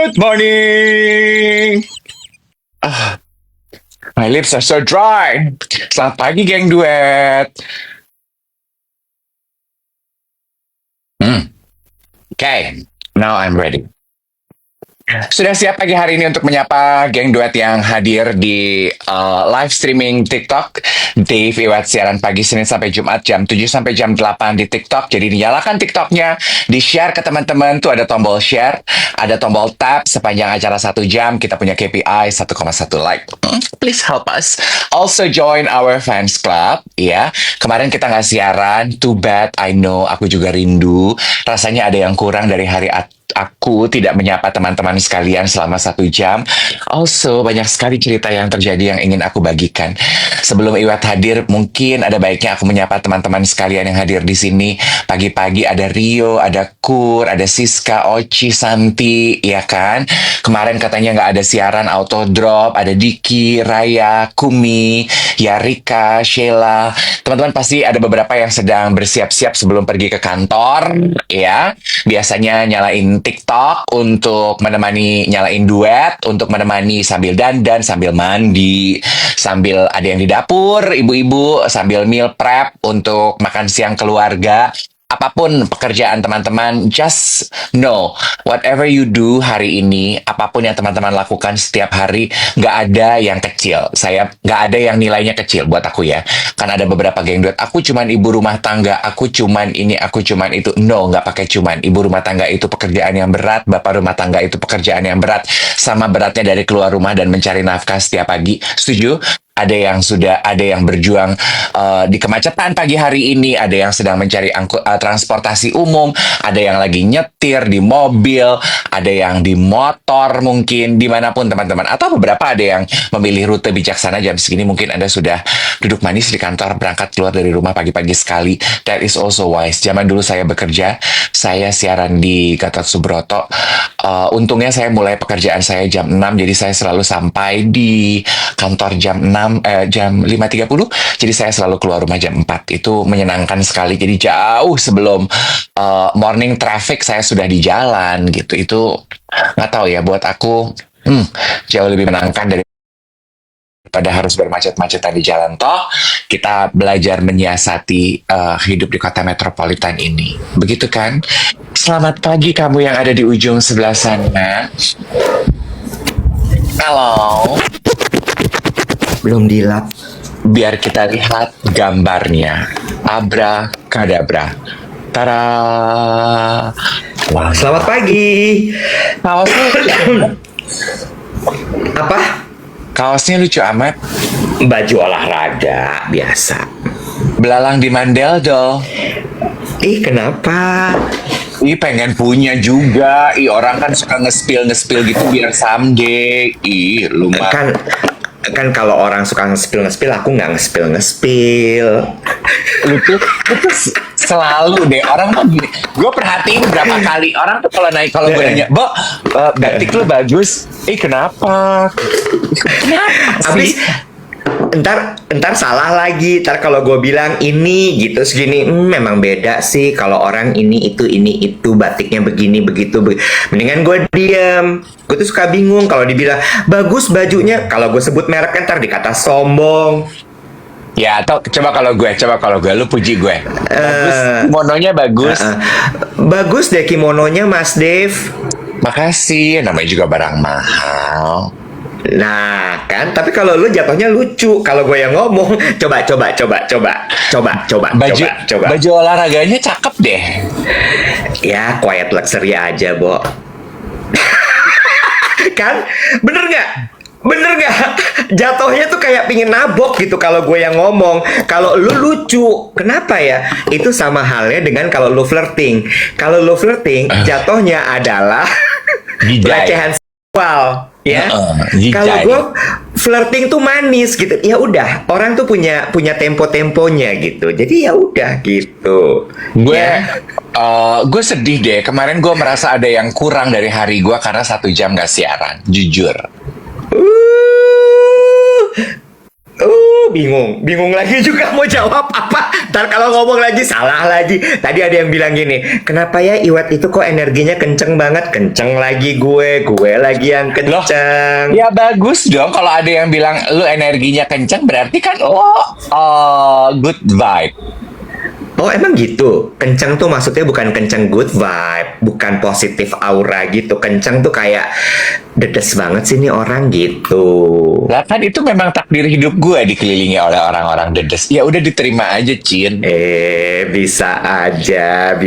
Good morning. Ah, my lips are so dry. Selamat pagi, geng duet. Okay, now I'm ready. Sudah siap pagi hari ini untuk menyapa geng duet yang hadir di live streaming TikTok Dave Iwat siaran pagi Senin sampai Jumat jam 7 sampai jam 8 di TikTok. Jadi dinyalakan TikToknya, di-share ke teman-teman. Tuh ada tombol share, ada tombol tap sepanjang acara 1 jam. Kita punya KPI 1,1 like. Please help us. Also join our fans club. Ya, kemarin kita nggak siaran. Too bad, I know. Aku juga rindu. Rasanya ada yang kurang dari hari aku tidak menyapa teman-teman sekalian selama 1 jam. Also, banyak sekali cerita yang terjadi yang ingin aku bagikan. Sebelum Iwat hadir, mungkin ada baiknya aku menyapa teman-teman sekalian yang hadir di sini. Pagi-pagi ada Rio, ada Kur, ada Siska, Oci, Santi, ya kan? Kemarin katanya nggak ada siaran, auto drop, ada Diki, Raya, Kumi, Yarika, Sheila. Teman-teman pasti ada beberapa yang sedang bersiap-siap sebelum pergi ke kantor, ya. Biasanya nyalain TikTok untuk menemani, nyalain duet untuk menemani sambil dandan, sambil mandi, sambil ada yang di dapur, ibu-ibu sambil meal prep untuk makan siang keluarga. Apapun pekerjaan teman-teman, just know, whatever you do hari ini, apapun yang teman-teman lakukan setiap hari, nggak ada yang kecil. Nggak ada yang nilainya kecil buat aku ya. Kan ada beberapa geng duet, aku cuman ibu rumah tangga, aku cuman ini, aku cuman itu. No, nggak pakai cuman. Ibu rumah tangga itu pekerjaan yang berat, bapak rumah tangga itu pekerjaan yang berat. Sama beratnya dari keluar rumah dan mencari nafkah setiap pagi. Setuju? Ada yang berjuang di kemacetan pagi hari ini, ada yang sedang mencari transportasi umum, ada yang lagi nyetir di mobil, ada yang di motor mungkin, dimanapun teman-teman. Atau beberapa ada yang memilih rute bijaksana jam segini, mungkin Anda sudah duduk manis di kantor, berangkat keluar dari rumah pagi-pagi sekali. That is also wise. Zaman dulu saya bekerja, saya siaran di Gatot Subroto. Untungnya saya mulai pekerjaan saya jam 6, jadi saya selalu sampai di kantor jam 5.30, jadi saya selalu keluar rumah jam 4. Itu menyenangkan sekali, jadi jauh sebelum morning traffic saya sudah di jalan gitu. Itu nggak tahu ya, buat aku jauh lebih menyenangkan daripada harus bermacet-macetan di jalan. Toh kita belajar menyiasati hidup di kota metropolitan ini, begitu kan? Selamat pagi kamu yang ada di ujung sebelah sana. Halo. Belum dilap. Biar kita lihat gambarnya. Abrakadabra. Tara. Wow. Selamat pagi. Kaosnya Apa? Kaosnya lucu amat. Baju olahraga biasa. Belalang di Mandel dong. Ih, kenapa? Ih, pengen punya juga. Ih, orang kan suka nge-spill gitu biar someday. Ih, lu mah. Kan kalau orang suka nge-spill, aku nggak nge-spill. Lu tuh selalu deh orang tuh gini. Gue perhatiin berapa kali orang tuh kalau gue nanya, Bo, batik lu bagus. Kenapa? Habis ntar salah lagi. Ntar kalau gue bilang ini gitu segini, memang beda sih. Kalau orang ini itu batiknya begini begitu. Mendingan gue diam. Gue tuh suka bingung kalau dibilang bagus bajunya. Kalau gue sebut merek kan ntar dikata sombong. Ya, atau coba kalau gue, lu puji gue. Bagus, kimononya bagus. Bagus deh kimononya, Mas Dev. Makasih, namanya juga barang mahal. Nah, kan, tapi kalau lu jatuhnya lucu. Kalau gue yang ngomong, coba. Baju olahraganya cakep deh. Ya, quiet luxury aja, Bo. Kan, bener nggak? Jatuhnya tuh kayak pingin nabok gitu kalau gue yang ngomong. Kalau lu lucu, kenapa ya? Itu sama halnya dengan kalau lu flirting. Kalau lu flirting, jatuhnya adalah pelecehan seksual, ya. Kalau gue flirting tuh manis gitu. Ya udah, orang tuh punya tempo-temponya gitu. Jadi ya udah gitu. Gue sedih deh. Kemarin gue merasa ada yang kurang dari hari gue karena 1 jam gak siaran. Jujur. bingung lagi juga mau jawab apa. Ntar kalau ngomong lagi salah lagi. Tadi ada yang bilang gini, kenapa ya Iwet itu kok energinya kenceng banget? Kenceng lagi gue lagi yang kenceng. Ya bagus dong kalau ada yang bilang lu energinya kencang berarti kan good vibe. Oh emang gitu? Kenceng tuh maksudnya bukan kenceng good vibe, bukan positif aura gitu. Kenceng tuh kayak dedes banget sih nih orang gitu. Lah kan itu memang takdir hidup gue dikelilingi oleh orang-orang dedes. Ya udah diterima aja, Cin. Bisa aja.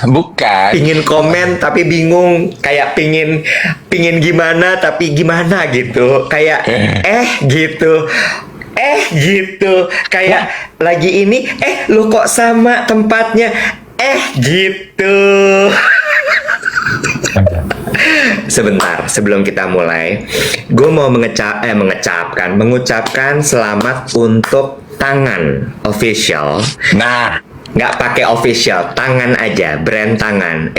Bukan. Pingin komen tapi bingung, kayak pingin gimana tapi gimana gitu. Kayak gitu kayak lagi ini lu kok sama tempatnya gitu. Sebentar sebelum kita mulai, gue mau mengucapkan selamat untuk tangan official. Nah, Nggak pakai official, tangan aja, brand tangan.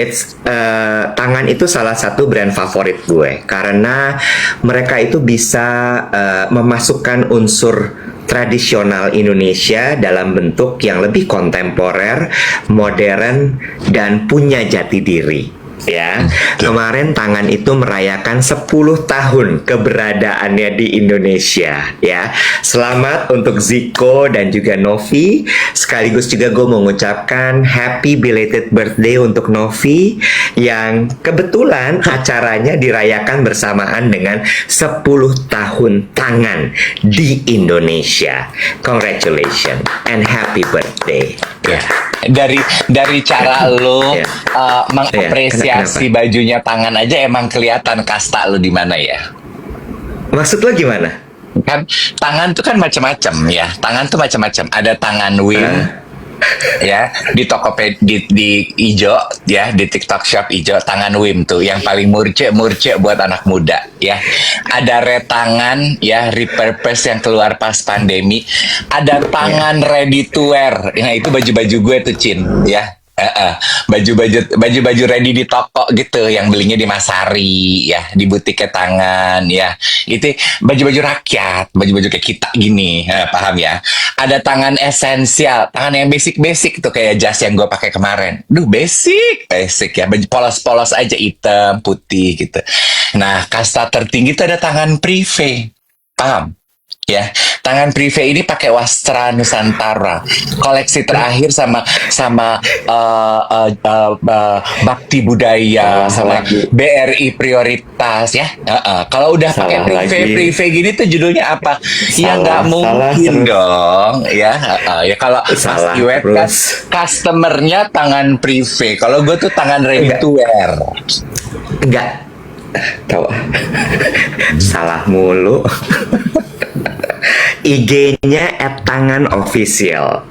Tangan itu salah satu brand favorit gue karena mereka itu bisa memasukkan unsur tradisional Indonesia dalam bentuk yang lebih kontemporer, modern, dan punya jati diri. Ya, kemarin tangan itu merayakan 10 tahun keberadaannya di Indonesia. Ya, selamat untuk Ziko dan juga Novi. Sekaligus juga gue mau mengucapkan happy belated birthday untuk Novi yang kebetulan acaranya dirayakan bersamaan dengan 10 tahun tangan di Indonesia. Congratulations and happy birthday. Ya. Dari cara lo mengapresiasi Kenapa? bajunya tangan aja emang kelihatan kasta lo di mana ya. Maksud lo gimana? Kan tangan tuh kan macam-macam ya. Tangan tuh macam-macam. Ada tangan wing ya di di ijo ya, di TikTok Shop ijo tangan Wim tuh yang paling murce buat anak muda ya. Ada retangan ya repurpose yang keluar pas pandemi. Ada tangan ready to wear. Nah itu baju-baju gue tuh Cin ya. Baju-baju ready di toko gitu yang belinya di Masari ya, di butiknya tangan ya. Itu baju-baju rakyat, baju-baju kayak kita gini, paham ya. Ada tangan esensial, tangan yang basic tuh kayak jas yang gue pakai kemarin. Basic ya, baju polos-polos aja hitam, putih gitu. Nah, kasta tertinggi itu ada tangan privé. Paham? Ya, tangan privé ini pakai Wastra Nusantara. Koleksi terakhir sama Bakti Budaya sama BRI Prioritas ya. Kalau udah pakai privé gini tuh judulnya apa? Ya nggak mungkin dong ya. Ya kalau Mas Iwet kan customernya tangan privé. Kalau gue tuh tangan ready to wear. Enggak. Tahu. Salah mulu. IG-nya @tanganofficial.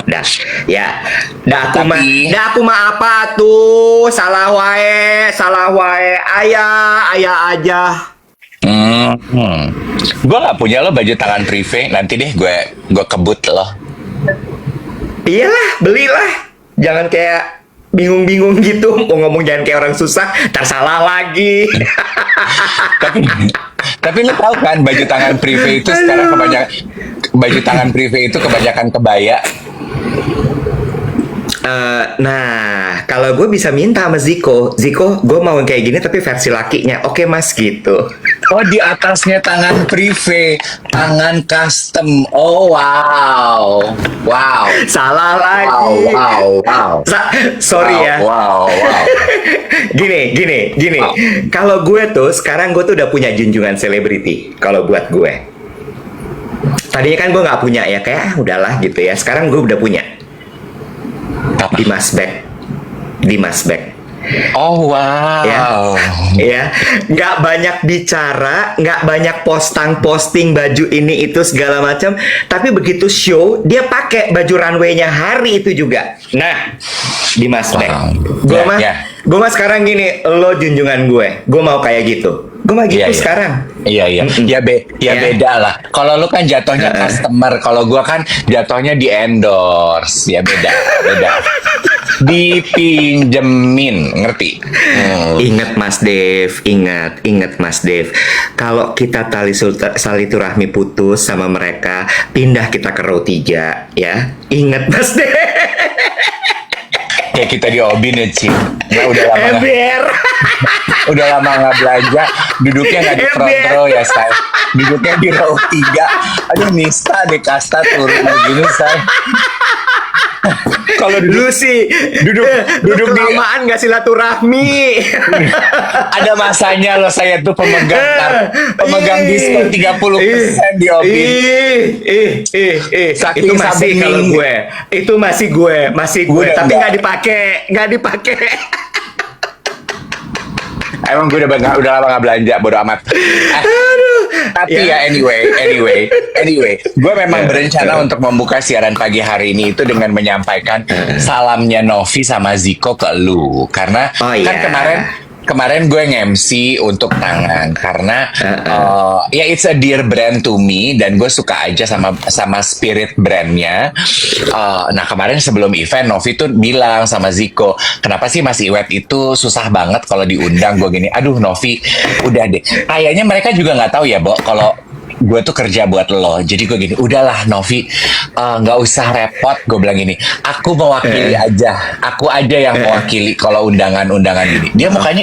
Dah. Ya. Dah aku mah apa tuh? Salah wae. Ayah aja. Gue gak punya lo baju tangan privé. Nanti deh gue kebut lo. Iyalah, belilah. Jangan kayak bingung gitu. Mau ngomong jangan kayak orang susah, ntar salah lagi. Tapi lu tahu kan baju tangan privé itu sekarang kebanyakan kebaya. Nah, kalau gue bisa minta sama Ziko, gue mau kayak gini tapi versi lakinya. Oke mas gitu. Oh di atasnya tangan privé, tangan custom. Oh wow. Salah lagi. Wow. Sorry ya. Wow. Gini. Wow. Kalau gue tuh sekarang gue tuh udah punya junjungan selebriti. Kalau buat gue, tadinya kan gue nggak punya ya, kayak udahlah gitu ya. Sekarang gue udah punya. Dimas Beck. Oh wow. Ya, nggak banyak bicara, nggak banyak posting baju ini itu segala macam. Tapi begitu show, dia pakai baju runway-nya hari itu juga. Nah, Dimas Beck. Gue mah sekarang gini, lo junjungan gue mau kayak gitu. Gue mah gitu sekarang. Iya. Beda lah. Kalau lu kan jatuhnya customer, kalau gue kan jatuhnya di endorse. Ya beda. dipinjemin, ngerti? Ingat Mas Dev, ingat Mas Dev. Kalau kita silaturahmi putus sama mereka, pindah kita ke row 3 ya. Ingat Mas Dev. Kayak kita di Obin ya, Cing. Nah, udah lama nggak belanja, duduknya nggak di front row ya, say. Duduknya di row 3. Aduh, Nista deh kasta turun begini, say. Kalau Lu sih duduk di kelamaan nggak silaturahmi. ada masanya loh, saya tuh pemegang diskon 30% di Obin. Saking Itu masih samping. kalau gue. Itu masih gue. Gue Tapi enggak. nggak dipakai. Emang gue udah lama nggak belanja, bodo amat. Tapi ya anyway, gue memang berencana untuk membuka siaran pagi hari ini itu dengan menyampaikan salamnya Novi sama Ziko ke lu, karena Oh, kan iya. kemarin gue nge-MC untuk tangan karena ya it's a dear brand to me dan gue suka aja sama spirit brandnya. Nah kemarin sebelum event Novi tuh bilang sama Ziko, kenapa sih Mas Iwet itu susah banget kalau diundang. Gue gini, aduh Novi, udah deh. Kayaknya mereka juga nggak tahu ya, Bo, kalau gue tuh kerja buat lo. Jadi gue gini, udahlah Novi, nggak usah repot. Gue bilang gini, aku mewakili aja, aku aja yang mewakili kalau undangan-undangan gini. Dia mukanya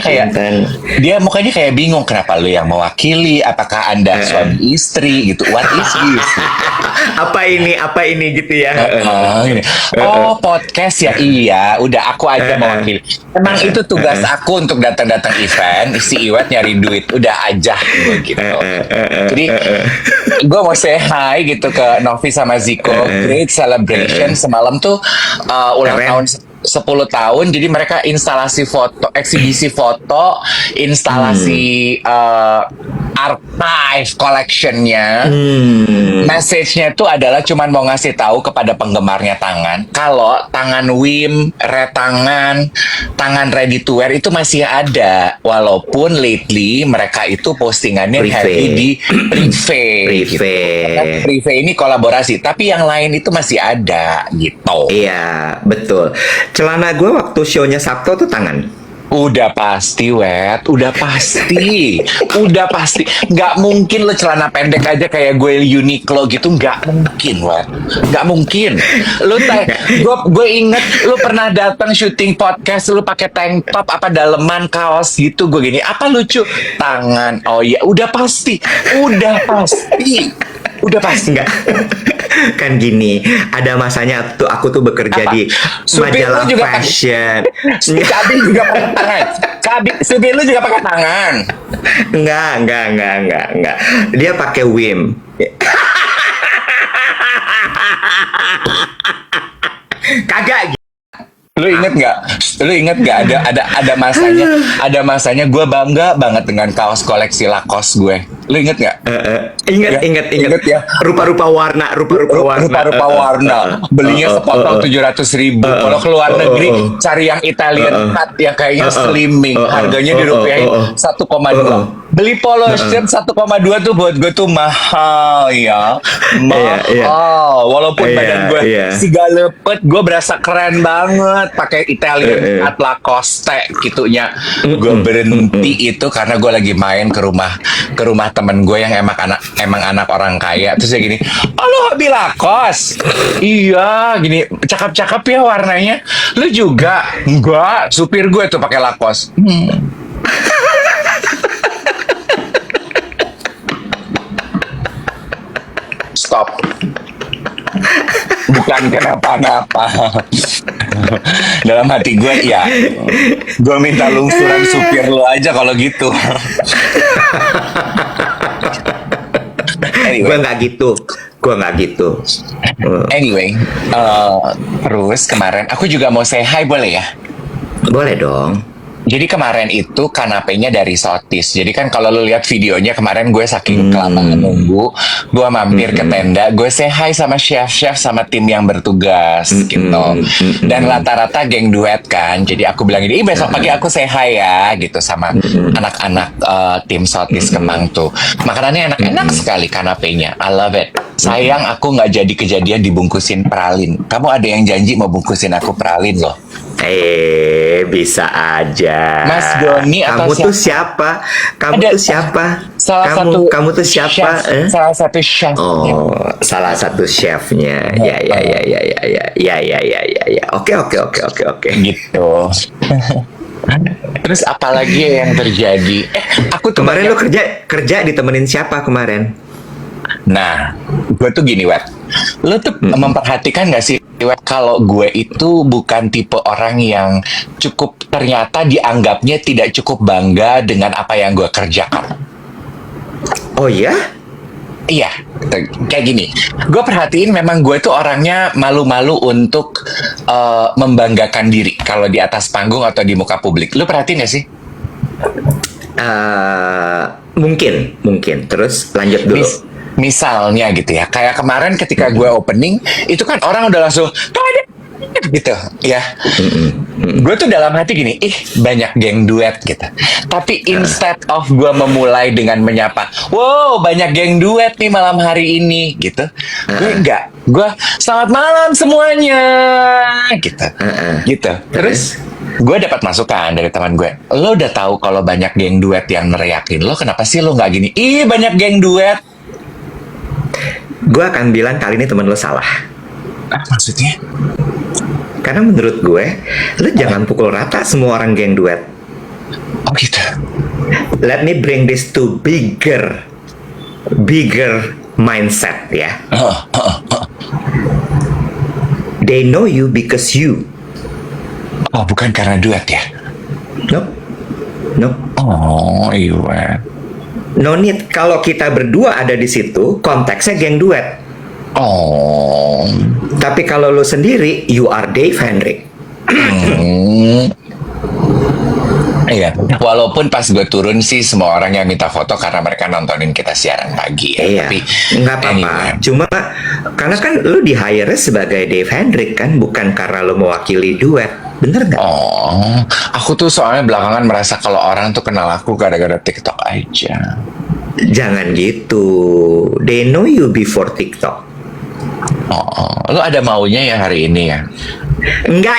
kayak bingung, kenapa lo yang mewakili? Apakah anda suami istri gitu? What is this? Apa ini gitu ya. Gini. Oh podcast ya, iya. Udah aku aja mewakili. Emang itu tugas aku untuk datang-datang event. Si Iwet nyari duit, udah aja gitu. Jadi gue mau say hi gitu ke Novi sama Ziko. Great celebration semalam tuh ulang Keren. tahun 10 tahun. Jadi mereka instalasi foto, eksibisi foto, instalasi archive collectionnya. Message-nya itu adalah cuman mau ngasih tahu kepada penggemarnya tangan, kalau tangan Wim, tangan ready to wear itu masih ada, walaupun lately mereka itu postingannya Privé. heavy di privé. Gitu. Karena privé ini kolaborasi, tapi yang lain itu masih ada gitu. Iya, betul. Celana gue waktu show-nya Sabto tuh tangan. Udah pasti, Wet. Udah pasti. Nggak mungkin lo celana pendek aja kayak gue Uniqlo gitu. Nggak mungkin, Wet. Nggak mungkin. Gue inget lo pernah datang syuting podcast, lo pakai tank top apa daleman kaos gitu. Gue gini, apa lucu? Tangan. Oh iya, udah pasti. Enggak. Kan gini, ada masanya tuh aku tuh bekerja Apa? di Supir majalah lu juga fashion. Cabi juga pakai tangan. Supir lu juga pakai tangan. Enggak. Dia pakai Wim. Kagak. Lu inget nggak ada masanya gue bangga banget dengan kaos koleksi Lacoste gue. Lu inget nggak? Ingat ya. rupa-rupa warna. Belinya sepotong 700.000. Kalau ke luar negeri cari yang Italian cut yang kayaknya slimming, harganya dirupiahin 1,2. Beli polo shirt 1,2 tuh buat gue tuh mahal ya. Mahal. Walaupun badan gue siga lepet, gue berasa keren banget pakai Italian cut Lacoste gitunya. Gue berhenti itu karena gue lagi main ke rumah temen gue yang emang anak orang kaya. Terus dia gini, oh lu hobi Lacoste? Iya, gini cakep-cakep ya warnanya. Lu juga? Enggak, supir gue tuh pakai Lacoste. Stop. Bukan kenapa-napa. Dalam hati gue ya, gue minta lungsuran supir lo aja kalau gitu. Gue nggak gitu. Anyway, terus kemarin aku juga mau say hi, boleh ya? Boleh dong. Jadi kemarin itu kanapenya dari Sotis. Jadi kan kalau lu lihat videonya kemarin gue saking kelamaan nunggu, gue mampir ke tenda, gue say hi sama chef-chef sama tim yang bertugas gitu. Dan rata-rata geng duet kan. Jadi aku bilang gini, besok pagi aku say hi ya gitu sama anak-anak tim Sotis Kemang tuh. Makanannya enak-enak sekali kanapenya. I love it. Sayang aku nggak jadi kejadian dibungkusin pralin. Kamu ada yang janji mau bungkusin aku pralin loh. Bisa aja. Mas Doni atau Kamu tuh siapa? Kamu Ada tuh siapa? salah kamu, satu kamu tuh siapa? chef, salah satu chef. Oh, salah satu chefnya. Ya. Oke. Gitu. Terus apalagi yang terjadi? Aku tuh Kemarin banyak. lo kerja ditemenin siapa kemarin? Nah, gue tuh gini, Wet. Lo tuh memperhatikan gak sih, Wet, kalau gue itu bukan tipe orang yang ternyata dianggapnya tidak cukup bangga dengan apa yang gue kerjakan. Oh ya? Iya, kayak gini. Gue perhatiin memang gue tuh orangnya malu-malu untuk membanggakan diri kalau di atas panggung atau di muka publik. Lo perhatiin gak sih? Mungkin. Terus lanjut dulu. Misalnya gitu ya, kayak kemarin ketika gue opening, itu kan orang udah langsung gitu ya. Gue tuh dalam hati gini, banyak geng duet gitu. Tapi instead of gue memulai dengan menyapa, wow banyak geng duet nih malam hari ini gitu, gue enggak, gue selamat malam semuanya gitu. Terus gue dapat masukan dari teman gue, lo udah tahu kalau banyak geng duet yang neriakin lo, kenapa sih lo nggak gini? Banyak geng duet. Gue akan bilang kali ini temen lo salah. Maksudnya? Karena menurut gue, lo jangan pukul rata semua orang geng duet. Oh gitu. Let me bring this to bigger mindset ya. They know you because you. Oh, bukan karena duet ya? Nope. Oh, iya. No need. Kalau kita berdua ada di situ, konteksnya geng duet. Oh. Tapi kalau lo sendiri, you are Dave Hendrik. Iya, walaupun pas gue turun sih semua orang yang minta foto karena mereka nontonin kita siaran pagi ya. Iya, Tapi nggak apa-apa. anyway. Cuma karena kan lo di hire sebagai Dave Hendrik kan, bukan karena lo mewakili duet, bener nggak? Oh, aku tuh soalnya belakangan merasa kalau orang tuh kenal aku gara-gara TikTok aja. Jangan gitu. They know you before TikTok. Oh, lo ada maunya ya hari ini ya? Enggak.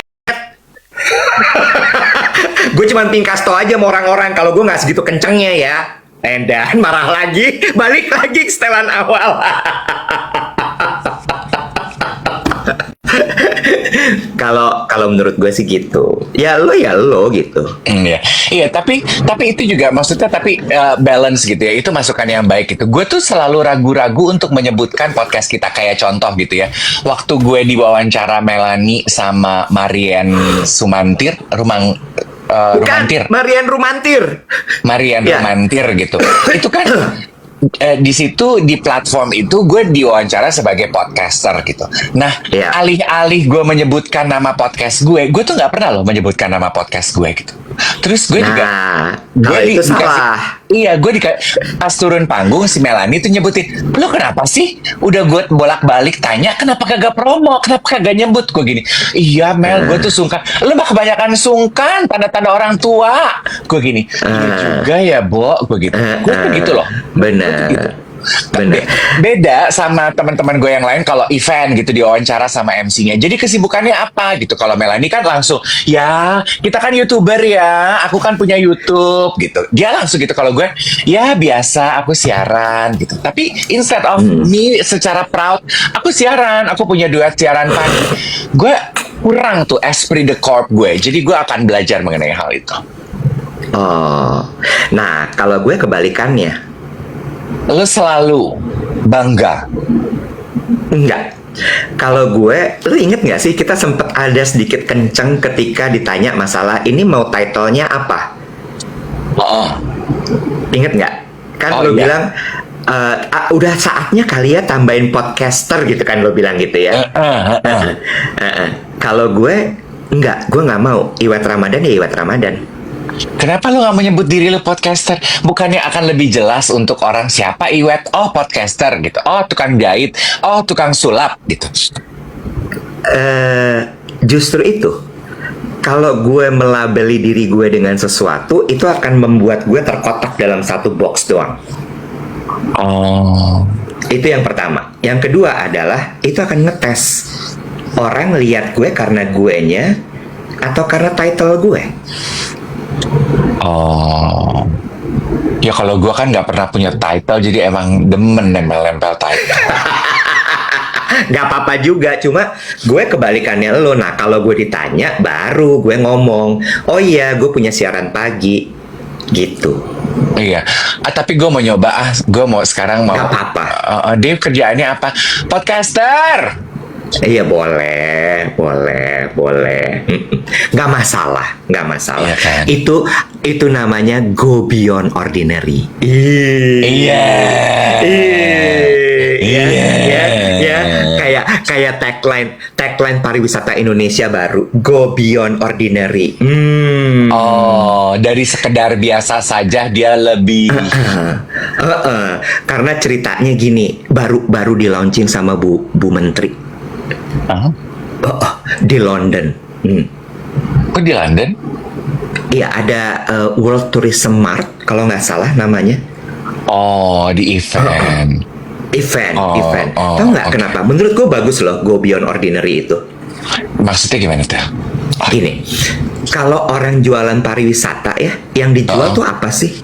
Gue cuma pingkasto aja sama orang-orang kalau gue nggak segitu kencengnya ya. Dan marah lagi, balik lagi ke setelan awal. Kalau menurut gue sih gitu. Ya lo gitu. Iya, tapi itu juga maksudnya balance gitu ya. Itu masukan yang baik gitu. Gue tuh selalu ragu-ragu untuk menyebutkan podcast kita kayak contoh gitu ya. Waktu gue diwawancara Melanie sama Marian Sumantir, Rumantir. Marian Rumantir. Marian Ya. Rumantir gitu. Itu kan di situ di platform itu gue diwawancara sebagai podcaster gitu. Nah, Ya. alih-alih gue menyebutkan nama podcast gue tuh nggak pernah loh menyebutkan nama podcast gue gitu. Terus gue juga kalau itu salah. Iya, gue pas turun panggung si Melanie tuh nyebutin, lo kenapa sih? Udah gue bolak-balik tanya, kenapa kagak promo? Kenapa kagak nyebut? Gue gini, iya Mel, gue tuh sungkan. Lo mah kebanyakan sungkan, tanda-tanda orang tua. Gue gini, iya juga ya, Bo. Gue gitu. Gue tuh gitu loh. Benar. Beda sama teman-teman gue yang lain kalau event gitu diwawancara sama MC-nya. Jadi kesibukannya apa gitu. Kalau Melanie kan langsung, ya kita kan YouTuber ya, aku kan punya YouTube gitu. Dia langsung gitu. Kalau gue, ya biasa aku siaran gitu. Tapi instead of me secara proud, aku siaran, aku punya duet siaran pagi. Gue kurang tuh esprit de corps gue. Jadi gue akan belajar mengenai hal itu. Oh, nah kalau gue kebalikannya. Lo selalu bangga. Enggak. Kalau gue, lu inget nggak sih kita sempet ada sedikit kenceng ketika ditanya masalah ini mau title-nya apa? Oh. Inget nggak? Kan Oh, lu iya. bilang udah saatnya kali ya tambahin podcaster gitu kan lu bilang gitu ya. Kalau gue enggak, gue nggak mau. Iwet Ramadan ya Iwet Ramadan. Kenapa lo gak menyebut diri lo podcaster? Bukannya akan lebih jelas untuk orang siapa Iwet? Oh, podcaster gitu. Oh, tukang jahit. Oh, tukang sulap gitu. Justru itu. Kalau gue melabeli diri gue dengan sesuatu, itu akan membuat gue terkotak dalam satu box doang. Oh. Itu yang pertama. Yang kedua adalah itu akan ngetes. Orang lihat gue karena guenya atau karena title gue? Oh. Ya kalau gue kan nggak pernah punya title, jadi emang demen nempel-nempel title. Gak apa-apa juga, cuma gue kebalikannya lo. Nah, kalau gue ditanya, baru gue ngomong, oh iya, gue punya siaran pagi, gitu. Iya, tapi gue mau nyoba. Gue mau sekarang mau. Gak apa-apa. Dia kerjaannya apa? Podcaster. Iya, boleh. Gak masalah. Iya kan? Itu namanya go beyond ordinary. Iya. Ya, kayak tagline pariwisata Indonesia baru, go beyond ordinary. Oh, dari sekedar biasa saja dia lebih. Karena ceritanya gini, baru di launching sama Bu Menteri. Di London. Kok di London? Iya, ada World Tourism Mart kalau nggak salah namanya. Oh, di event. Event. Oh, Tahu nggak oke. kenapa? Menurut gue bagus loh, go beyond ordinary itu. Maksudnya gimana tuh? Gini, kalau orang jualan pariwisata ya, yang dijual tuh apa sih?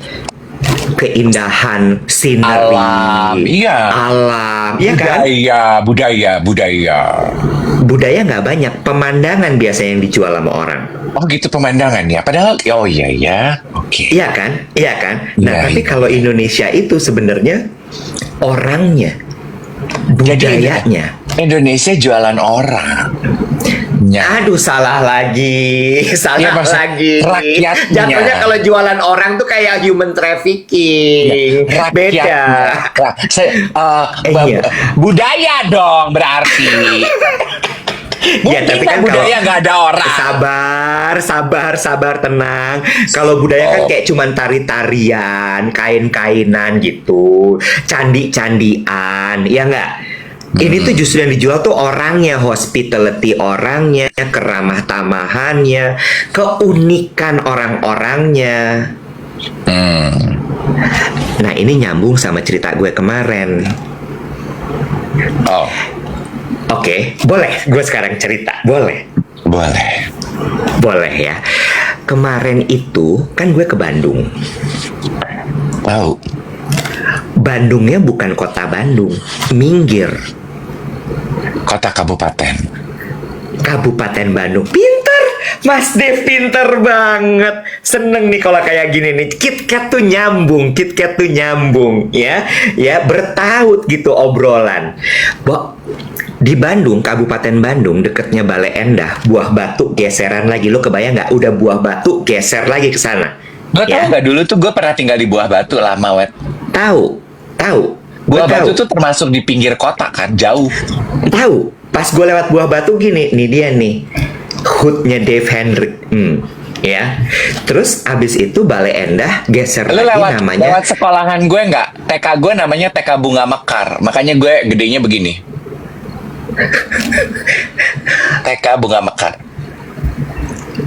Keindahan, scenery, Alam, iya. alam, iya kan? Budaya. Budaya nggak banyak, pemandangan biasanya yang dijual sama orang. Oh gitu pemandangan ya. Padahal, oh iya ya. Oke. Iya kan? Nah, Iya, tapi iya. kalau Indonesia itu sebenarnya orangnya, budayanya. Indonesia jualan orang. Aduh, salah lagi. Iya, maksud rakyatnya. Jatuhnya kalau jualan orang tuh kayak human trafficking. Beda. Iya. Budaya dong berarti. Ya, tapi kan budaya nggak ada orang. Sabar, tenang. Kalau budaya kan kayak cuman tari-tarian, kain-kainan gitu, candi-candian, ya nggak? Ini tuh justru yang dijual tuh orangnya, hospitality orangnya, keramah tamahannya, keunikan orang-orangnya. Nah, ini nyambung sama cerita gue kemarin. Oh, Oke, boleh gue sekarang cerita? Boleh ya. Kemarin itu kan gue ke Bandung. tahu. Bandungnya bukan kota Bandung, minggir. Kota kabupaten. Kabupaten Bandung. Pinter, Mas Dev, pinter banget. Seneng nih kalau kayak gini nih. KitKat tuh nyambung, ya, bertaut gitu obrolan. Di Bandung, Kabupaten Bandung, deketnya Bale Endah, Buah Batu geseran lagi. Lo kebayang nggak? Udah Buah Batu geser lagi ke sana. Gue tau nggak dulu tuh gue pernah tinggal di Buah Batu lama, Wet. Tahu. Buah Batu tuh termasuk di pinggir kota kan, jauh. Tahu. Pas gue lewat Buah Batu gini, nih dia nih, hoodnya Dave Hendrik, ya. Terus abis itu Bale Endah geser Lu lagi namanya. lewat sekolahan gue nggak? TK gue namanya TK Bunga Mekar, makanya gue gedenya begini. TK Bunga Mekar.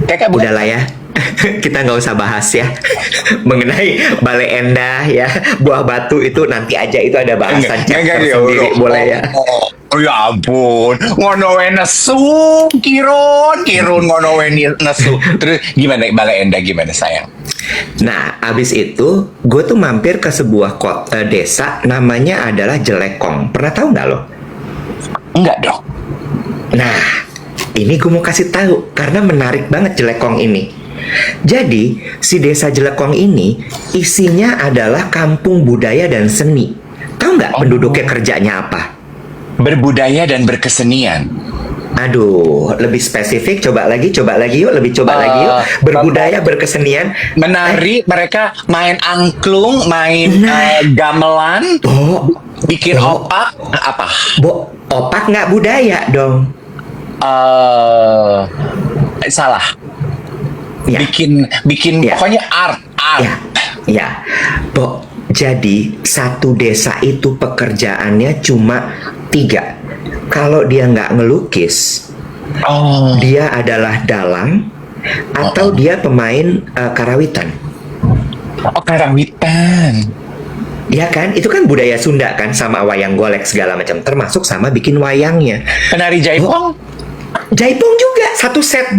TK Bunga. Udahlah ya. Kita nggak usah bahas ya mengenai Bale Endah ya, Buah Batu itu nanti aja, itu ada bahasan chapter sendiri, boleh ya. Oh ya ampun, ngono we nesu, kirun ngono we nesu. Terus gimana Bale Endah gimana sayang? Nah, abis itu gue tuh mampir ke sebuah desa namanya adalah Jelekong. Pernah tahu nggak lo? Enggak dong. Nah, ini gue mau kasih tahu karena menarik banget Jelekong ini. Jadi, si desa Jelekong ini isinya adalah kampung budaya dan seni. Tahu nggak penduduknya kerjanya apa? Berbudaya dan berkesenian. Aduh, lebih spesifik. Coba lagi yuk. Lagi yuk. Berbudaya, berkesenian. Menari, mereka main angklung, main gamelan, bikin opak, apa? Opak nggak budaya dong. Salah. Ya. Bikin Ya. pokoknya art. Ya. Jadi satu desa itu pekerjaannya cuma 3. Kalau dia nggak ngelukis, dia adalah dalang atau dia pemain karawitan. Oh, karawitan. Ya kan, itu kan budaya Sunda kan, sama wayang golek segala macam, termasuk sama bikin wayangnya. Penari jaipong. Jaipong juga satu set.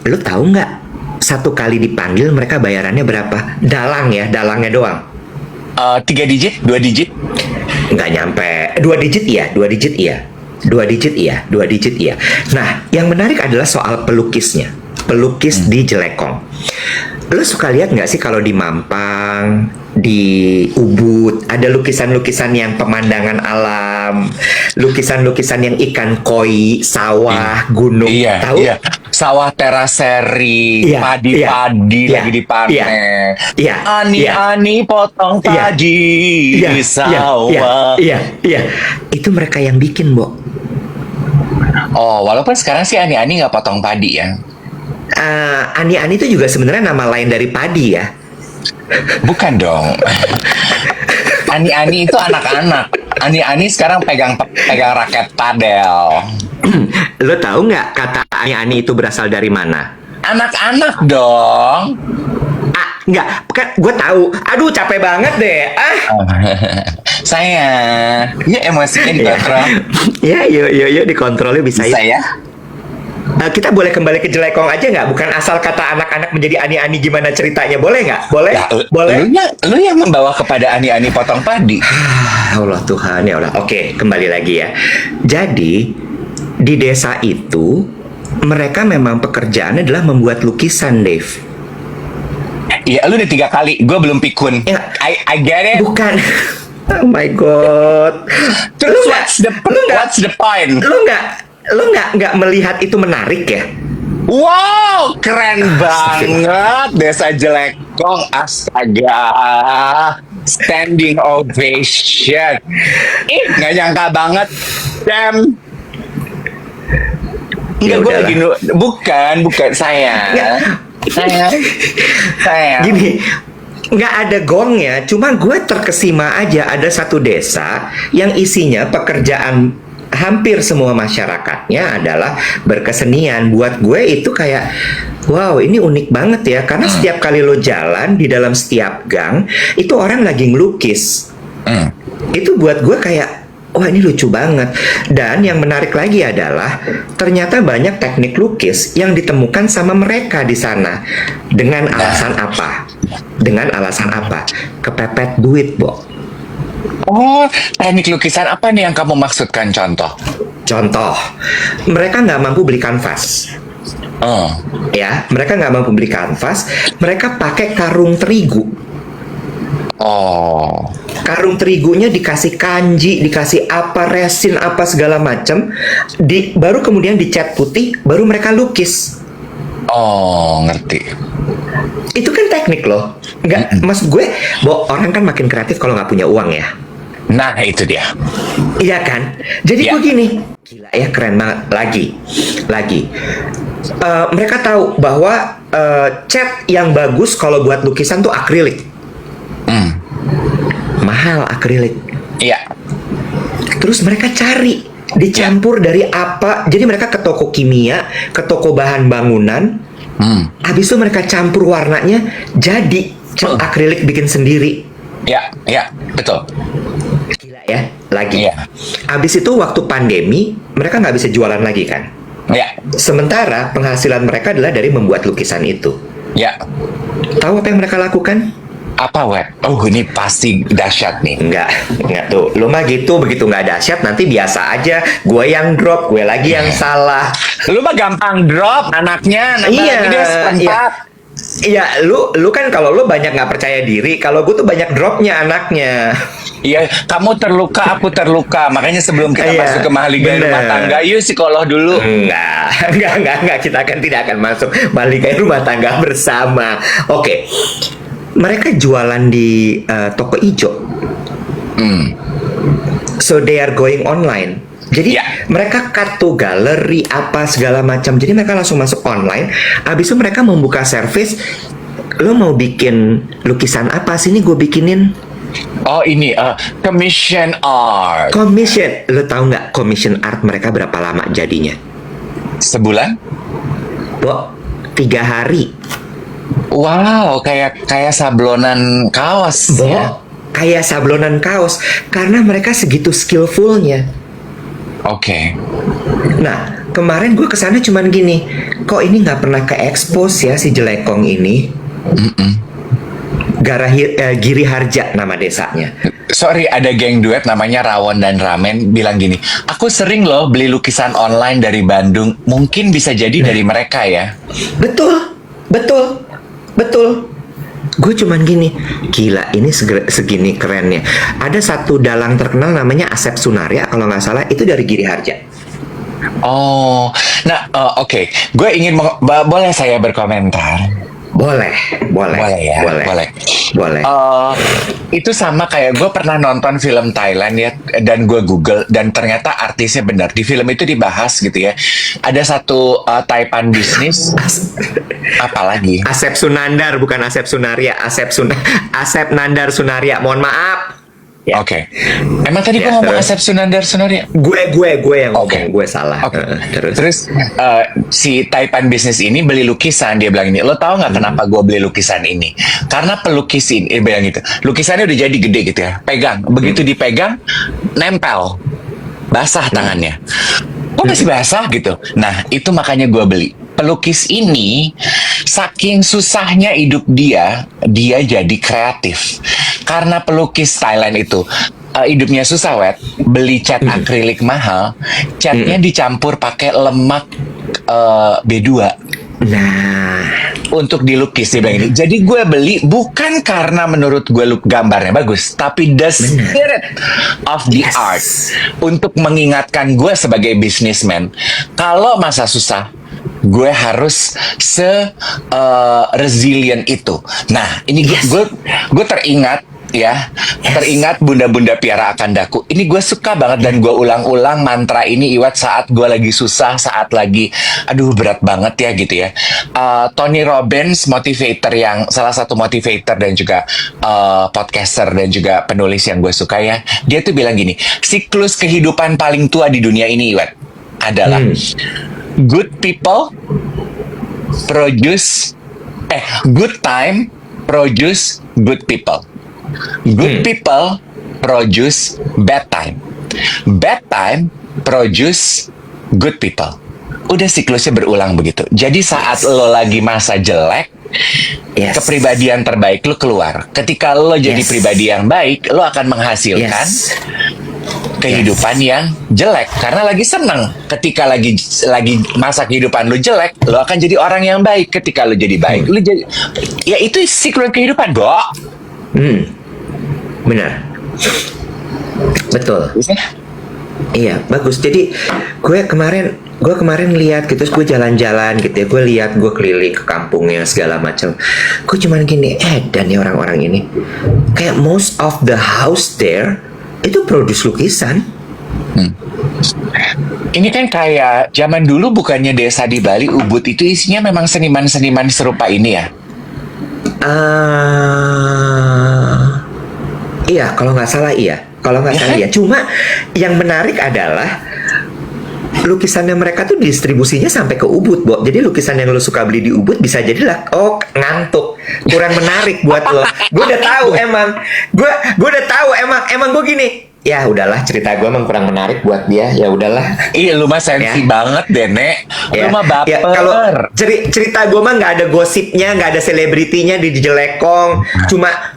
Lu tahu nggak? Satu kali dipanggil mereka bayarannya berapa? Dalang ya, dalangnya doang. 3 digit, 2 digit. Nggak nyampe 2 digit iya, 2 digit iya, 2 digit iya, 2 digit iya. Nah, yang menarik adalah soal pelukisnya, pelukis di Jelekong. Lo suka lihat nggak sih kalau di Mampang, di Ubud ada lukisan-lukisan yang pemandangan alam, lukisan-lukisan yang ikan koi, sawah, gunung, Iya, tahu? iya. Sawah teraseri, Iya, padi-padi iya, lagi iya, dipanen. iya, iya, Ani-ani potong iya, padi iya, di iya, sawah. iya, iya. Itu mereka yang bikin, Bo. Oh, walaupun sekarang sih ani-ani nggak potong padi ya. Ani-ani itu juga sebenarnya nama lain dari padi ya. Bukan dong. Ani-ani itu anak-anak. Ani-ani sekarang pegang raket padel. Lo tahu nggak kata ani-ani itu berasal dari mana? Anak-anak dong. Nggak, kan gue tahu. Aduh, capek banget deh. Saya, ya emosinya dikontrol. Ya, yuk dikontrolnya bisa Bisa ya? Kita boleh kembali ke Jelekong aja nggak? Bukan asal kata anak-anak menjadi ani-ani gimana ceritanya. Boleh nggak? Boleh? Ya, Boleh? lu yang membawa kepada ani-ani potong padi. Allah Tuhan, ya Allah. Oke, kembali lagi ya. Jadi, di desa itu, mereka memang pekerjaannya adalah membuat lukisan, Dave. Iya, lu udah 3 kali, gue belum pikun. Ya. I get it. Bukan. Oh my God. Terus what's the point? Lu nggak melihat itu menarik ya? Wow, keren banget Desa Jelekong, astaga. Standing ovation. Nggak nyangka banget. Damn. Ya Enggak, gue udahlah. lagi bukan saya. Nggak. Saya. Gini, nggak ada gongnya, cuma gue terkesima aja ada satu desa yang isinya pekerjaan hampir semua masyarakatnya adalah berkesenian. Buat gue itu kayak, wow, ini unik banget ya, karena setiap kali lo jalan di dalam setiap gang itu orang lagi ngelukis. Itu buat gue kayak, wah ini lucu banget. Dan yang menarik lagi adalah ternyata banyak teknik lukis yang ditemukan sama mereka di sana. Dengan alasan apa? Dengan alasan apa? Kepepet duit, Bo. Oh, teknik lukisan apa nih yang kamu maksudkan contoh? Contoh, mereka nggak mampu beli kanvas. Oh, Ya, mereka nggak mampu beli kanvas. Mereka pakai karung terigu. oh, Karung terigunya dikasih kanji, dikasih apa, resin apa segala macam. Baru kemudian dicat putih, baru mereka lukis. oh, ngerti. Itu kan teknik loh. Nggak, maksud gue, orang kan makin kreatif kalau nggak punya uang ya. Nah, itu dia. Iya kan? Jadi Iya. gue gini, gila ya, keren banget. Lagi. Mereka tahu bahwa cat yang bagus kalau buat lukisan tuh akrilik. Mahal akrilik. Iya. Terus mereka cari dicampur dari apa. Jadi mereka ke toko kimia, ke toko bahan bangunan. Habis itu mereka campur warnanya, jadi cat akrilik bikin sendiri. Ya, betul. Gila ya, lagi. Iya. Habis itu waktu pandemi, mereka nggak bisa jualan lagi kan. Ya, Sementara penghasilan mereka adalah dari membuat lukisan itu. ya. Tahu apa yang mereka lakukan? Apa, Web? Oh, ini pasti dahsyat nih. Enggak tuh. Lu mah gitu, begitu nggak dahsyat nanti biasa aja. Gue yang drop, gue lagi yang salah. Lu mah gampang drop anaknya, nambah Iya, lagi deh seperempat. Iya, lu kan kalau lu banyak nggak percaya diri, kalau gue tuh banyak dropnya anaknya. Iya, kamu terluka, aku terluka. Makanya sebelum kita Iya, masuk ke mahligai bener. rumah tangga, yuk psikolog dulu. Enggak, kita kan tidak akan masuk mahligai rumah tangga bersama. Oke. Mereka jualan di toko ijo. So they are going online. Jadi Ya. mereka kartu galeri apa segala macam. Jadi mereka langsung masuk online. Habis itu mereka membuka service. Lo mau bikin lukisan apa sih? Ini gue bikinin Oh, ini commission art. commission. Lo tahu nggak commission art mereka berapa lama jadinya? Sebulan? Bo, 3 hari. Wow, kayak sablonan kaos Bo, ya. kayak sablonan kaos. Karena mereka segitu skillfulnya. Oke. Nah, kemarin gue kesana cuman gini, kok ini nggak pernah ke expose ya si Jelekong ini. Giri Harja nama desanya. Sorry, ada geng duet namanya Rawon dan Ramen bilang gini, aku sering loh beli lukisan online dari Bandung, mungkin bisa jadi dari mereka ya. Betul, betul, betul. Gue cuman gini, gila ini segini kerennya. Ada satu dalang terkenal namanya Asep Sunaria kalau nggak salah, itu dari Giri Harja. Oh, nah oke. Gue ingin boleh saya berkomentar? Boleh, boleh, Boleh ya, boleh. boleh. Itu sama kayak gue pernah nonton film Thailand ya, dan gue Google, dan ternyata artisnya benar. Di film itu dibahas gitu ya. Ada satu taipan bisnis, apalagi? Asep Sunandar, bukan Asep Sunaria. Asep Nandar Sunaria. Mohon maaf. Ya. Oke. Emang tadi gue Ya, ngomong terus. Asep Sunander Sunaria? Gue yang ngomong, Oke. gue salah. Oke. Terus. Terus si taipan bisnis ini beli lukisan, dia bilang ini, lo tahu nggak kenapa gue beli lukisan ini? Karena pelukis ini, bilang gitu, lukisannya udah jadi gede gitu ya, pegang, begitu dipegang, nempel, basah tangannya. Kok masih basah gitu? Nah itu makanya gue beli. Pelukis ini saking susahnya hidup dia jadi kreatif. Karena pelukis Thailand itu hidupnya susah, beli cat akrilik mahal, catnya dicampur pakai lemak B2 Nah, untuk dilukis, dia bilang ini. Jadi gue beli bukan karena menurut gue gambarnya bagus, tapi the spirit of the Yes. art, untuk mengingatkan gue sebagai businessman, kalau masa susah gue harus resilient itu. Nah, ini gue teringat ya, teringat bunda-bunda piara akan daku. Ini gue suka banget dan gue ulang-ulang mantra ini Iwat saat gue lagi susah, saat lagi aduh berat banget ya gitu ya. Tony Robbins, motivator, yang salah satu motivator dan juga podcaster dan juga penulis yang gue suka ya, dia tuh bilang gini, siklus kehidupan paling tua di dunia ini Iwat adalah good people produce good time produce good people. Good people produce bad time. Bad time produce good people. Udah siklusnya berulang begitu. Jadi saat lo lagi masa jelek, yes. kepribadian terbaik lo keluar. Ketika lo jadi Yes. pribadi yang baik, lo akan menghasilkan Yes. kehidupan yang jelek karena lagi seneng. Ketika lagi masa kehidupan lu jelek, lu akan jadi orang yang baik. Ketika lu jadi baik, lu jadi, ya itu siklus kehidupan, Bo. Benar. Betul. Bisa? Iya, bagus. Jadi gue kemarin lihat gitu, terus gue jalan-jalan gitu ya, gue lihat, gue keliling ke kampungnya segala macam. Gue cuman gini, dan nih orang-orang ini kayak most of the house there itu produce lukisan. Ini kan kayak zaman dulu, bukannya desa di Bali Ubud itu isinya memang seniman-seniman serupa ini ya? Iya, kalau nggak salah iya. Kalau nggak salah iya. Cuma yang menarik adalah lukisannya mereka tuh distribusinya sampai ke Ubud, Bo. Jadi lukisan yang lo suka beli di Ubud bisa jadilah ngantuk, kurang menarik buat lo. Gue udah tahu emang. Gue udah tahu emang gue gini. Ya udahlah, cerita gue emang kurang menarik buat dia. Ya udahlah. Iya, lu mah sensi banget deh, Nek. Lu mah baper. Ya, kalau cerita gue mah nggak ada gosipnya, nggak ada selebritinya di Jelekong.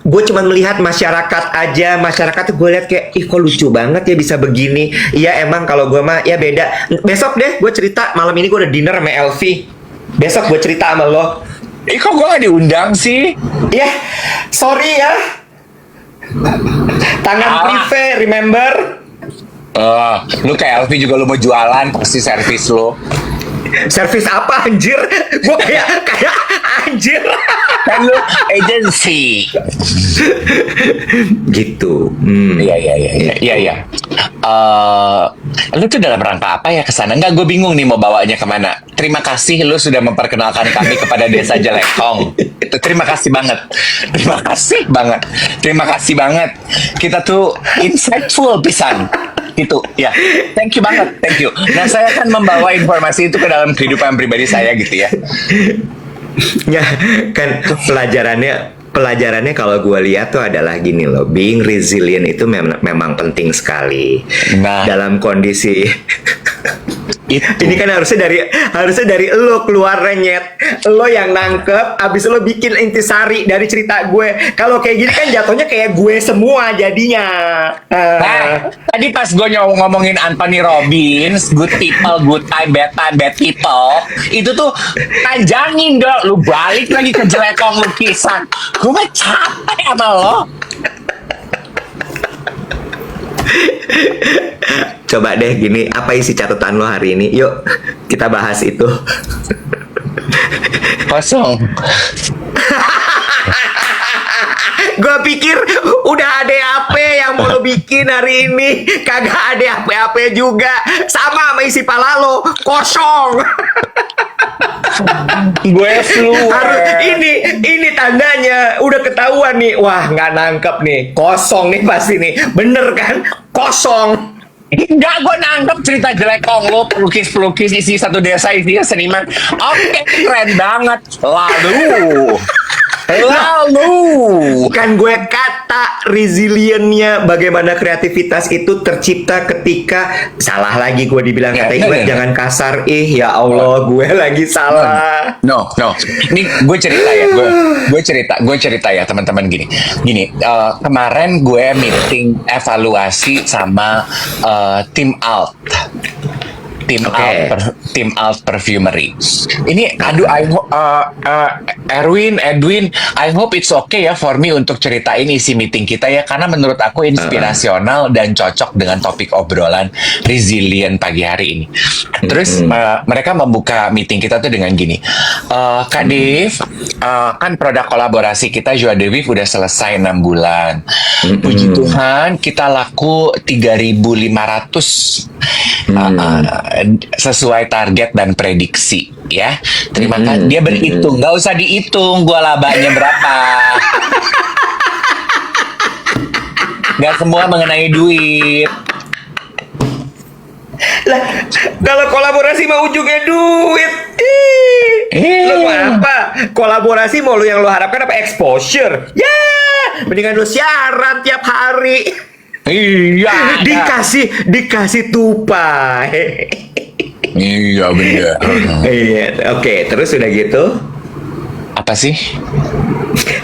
Gue cuma melihat masyarakat aja. Masyarakat tuh gue lihat kayak, ih kok lucu banget ya bisa begini. Iya emang kalau gue mah ya beda. Besok deh gue cerita, malam ini gue udah dinner sama Elvi. Besok gue cerita sama lo. Kok gue gak diundang sih? Ya, sorry ya. Tangan prive, remember? Lu kayak Elvi juga, lu mau jualan pasti servis lu. Servis apa anjir? Gue kayak anjir. Kan lu agency. Gitu. Iya. Lu tuh dalam rangka apa ya kesana? Enggak, gue bingung nih mau bawanya kemana. Terima kasih lu sudah memperkenalkan kami kepada Desa Jelekong. Itu terima kasih banget. Terima kasih banget. Kita tuh insightful pisan. Itu ya, thank you banget, thank you. Nah, saya akan membawa informasi itu ke dalam kehidupan pribadi saya gitu ya. Ya kan pelajarannya kalau gue lihat tuh adalah gini loh, being resilient itu memang penting sekali. Nah, dalam kondisi Ini kan harusnya dari lo keluarnya, Nyet. Lo yang nangkep, abis lo bikin intisari dari cerita gue. Kalau kayak gini kan jatuhnya kayak gue semua jadinya. Nah, tadi pas gue ngomongin Anthony Robbins, good people, good time, bad people, itu tuh panjangin dong. Lu balik lagi ke jelekong lukisan. Gue mah capek sama lo. Coba deh gini, apa isi catatan lo hari ini? Yuk, kita bahas itu. Kosong. Gue pikir udah ada apa yang mau lo bikin hari ini. Kagak ada apa-apa juga. Sama isi pala lo, kosong. Gue flu. Ini tandanya udah ketahuan nih. Wah, nggak nangkep nih. Kosong nih pasti nih. Bener kan? Kosong. Enggak, gue nangkep cerita jelekong lo, pelukis-pelukis isi satu desa, isinya seniman. Oke, keren banget. Lalu Kan gue kata resiliennya bagaimana kreativitas itu tercipta ketika salah lagi gue dibilang kata Iwan jangan kasar ya Allah gue lagi salah. No. Ini gue cerita ya teman-teman gini. Kemarin gue meeting evaluasi sama tim alt. Tim Alt Perfumery. Ini Edwin, I hope it's okay ya for me untuk ceritain isi meeting kita ya, karena menurut aku inspirasional dan cocok dengan topik obrolan resilient pagi hari ini. Terus mereka membuka meeting kita tuh dengan gini, Kak Dev, kan produk kolaborasi kita Joie de Vivre udah selesai 6 bulan. Puji Tuhan kita laku 3.500 sesuai target dan prediksi ya. Terima kasih. Dia berhitung, nggak usah dihitung gua labanya berapa. Nggak semua mengenai duit. Lah, kalau kolaborasi mah ujungnya duit. Lo mau apa? Kolaborasi mau lo yang lo harapkan apa? Exposure. Ya, mendingan lo siaran tiap hari. Iya. Dikasih tupai. Iya bener. Iya, oke. Terus udah gitu? Apa sih?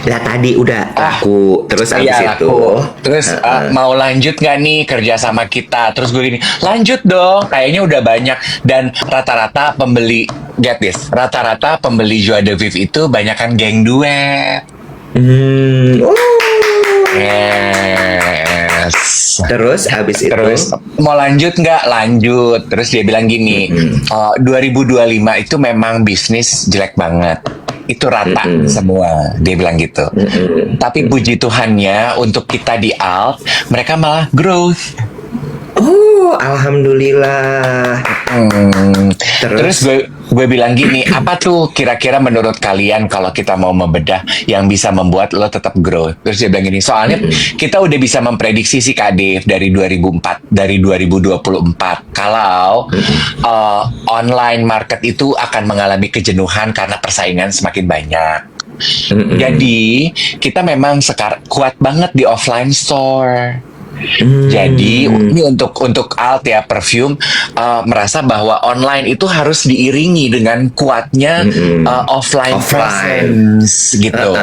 Lah tadi udah aku. Terus abis itu. Terus mau lanjut nggak nih kerja sama kita? Terus gue gini, lanjut dong. Kayaknya udah banyak dan rata-rata pembeli rata-rata pembeli Joie de Vivre itu banyakan geng duet. Yes. Terus habis itu mau lanjut nggak? Lanjut. Terus dia bilang gini, 2025 itu memang bisnis jelek banget. Itu rata semua, dia bilang gitu. Tapi puji Tuhannya untuk kita di Alt, mereka malah growth. Oh, alhamdulillah. Terus gue bilang gini, apa tuh kira-kira menurut kalian kalau kita mau membedah yang bisa membuat lo tetap grow? Terus dia bilang gini, soalnya kita udah bisa memprediksi sih Kak Dev dari 2024 kalau online market itu akan mengalami kejenuhan karena persaingan semakin banyak. Jadi kita memang sekarang kuat banget di offline store. Jadi ini untuk Alt ya Perfume merasa bahwa online itu harus diiringi dengan kuatnya offline presence gitu.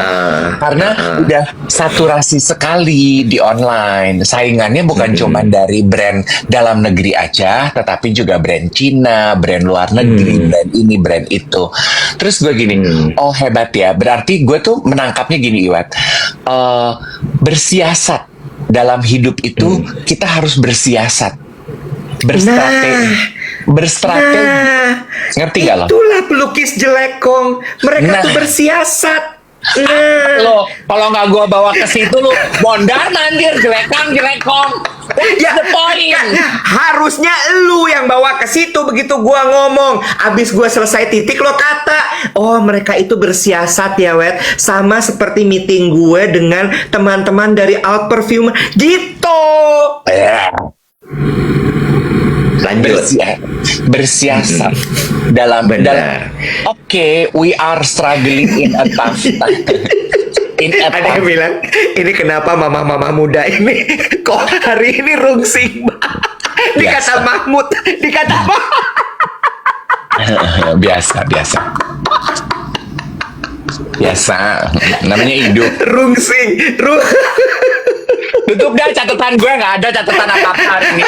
Karena udah saturasi sekali di online. Saingannya bukan cuma dari brand dalam negeri aja, tetapi juga brand Cina, brand luar negeri, brand ini, brand itu. Terus gue gini, oh hebat ya. Berarti gue tuh menangkapnya gini Iwat, bersiasat. Dalam hidup itu kita harus bersiasat, berstrategi, ngerti nggak lo? Itulah pelukis jelekong, mereka tuh bersiasat. Lo kalau nggak gue bawa ke situ lo mondar mandir jelekong. Ya, the point. Harusnya lu yang bawa ke situ begitu gua ngomong. Abis gua selesai titik lo kata, oh mereka itu bersiasat ya Wet, sama seperti meeting gue dengan teman-teman dari Alt Perfume gitu. Lanjut. Bersiasat dalam Oke, we are struggling in a tough time. Ada yang bilang, ini kenapa mama-mama muda ini kok hari ini rungsing? Dikata Mahmud, Biasa, biasa. Biasa. Namanya hidup. Rungsing, Tutup dah catatan gue, nggak ada catatan apa-apa hari ini.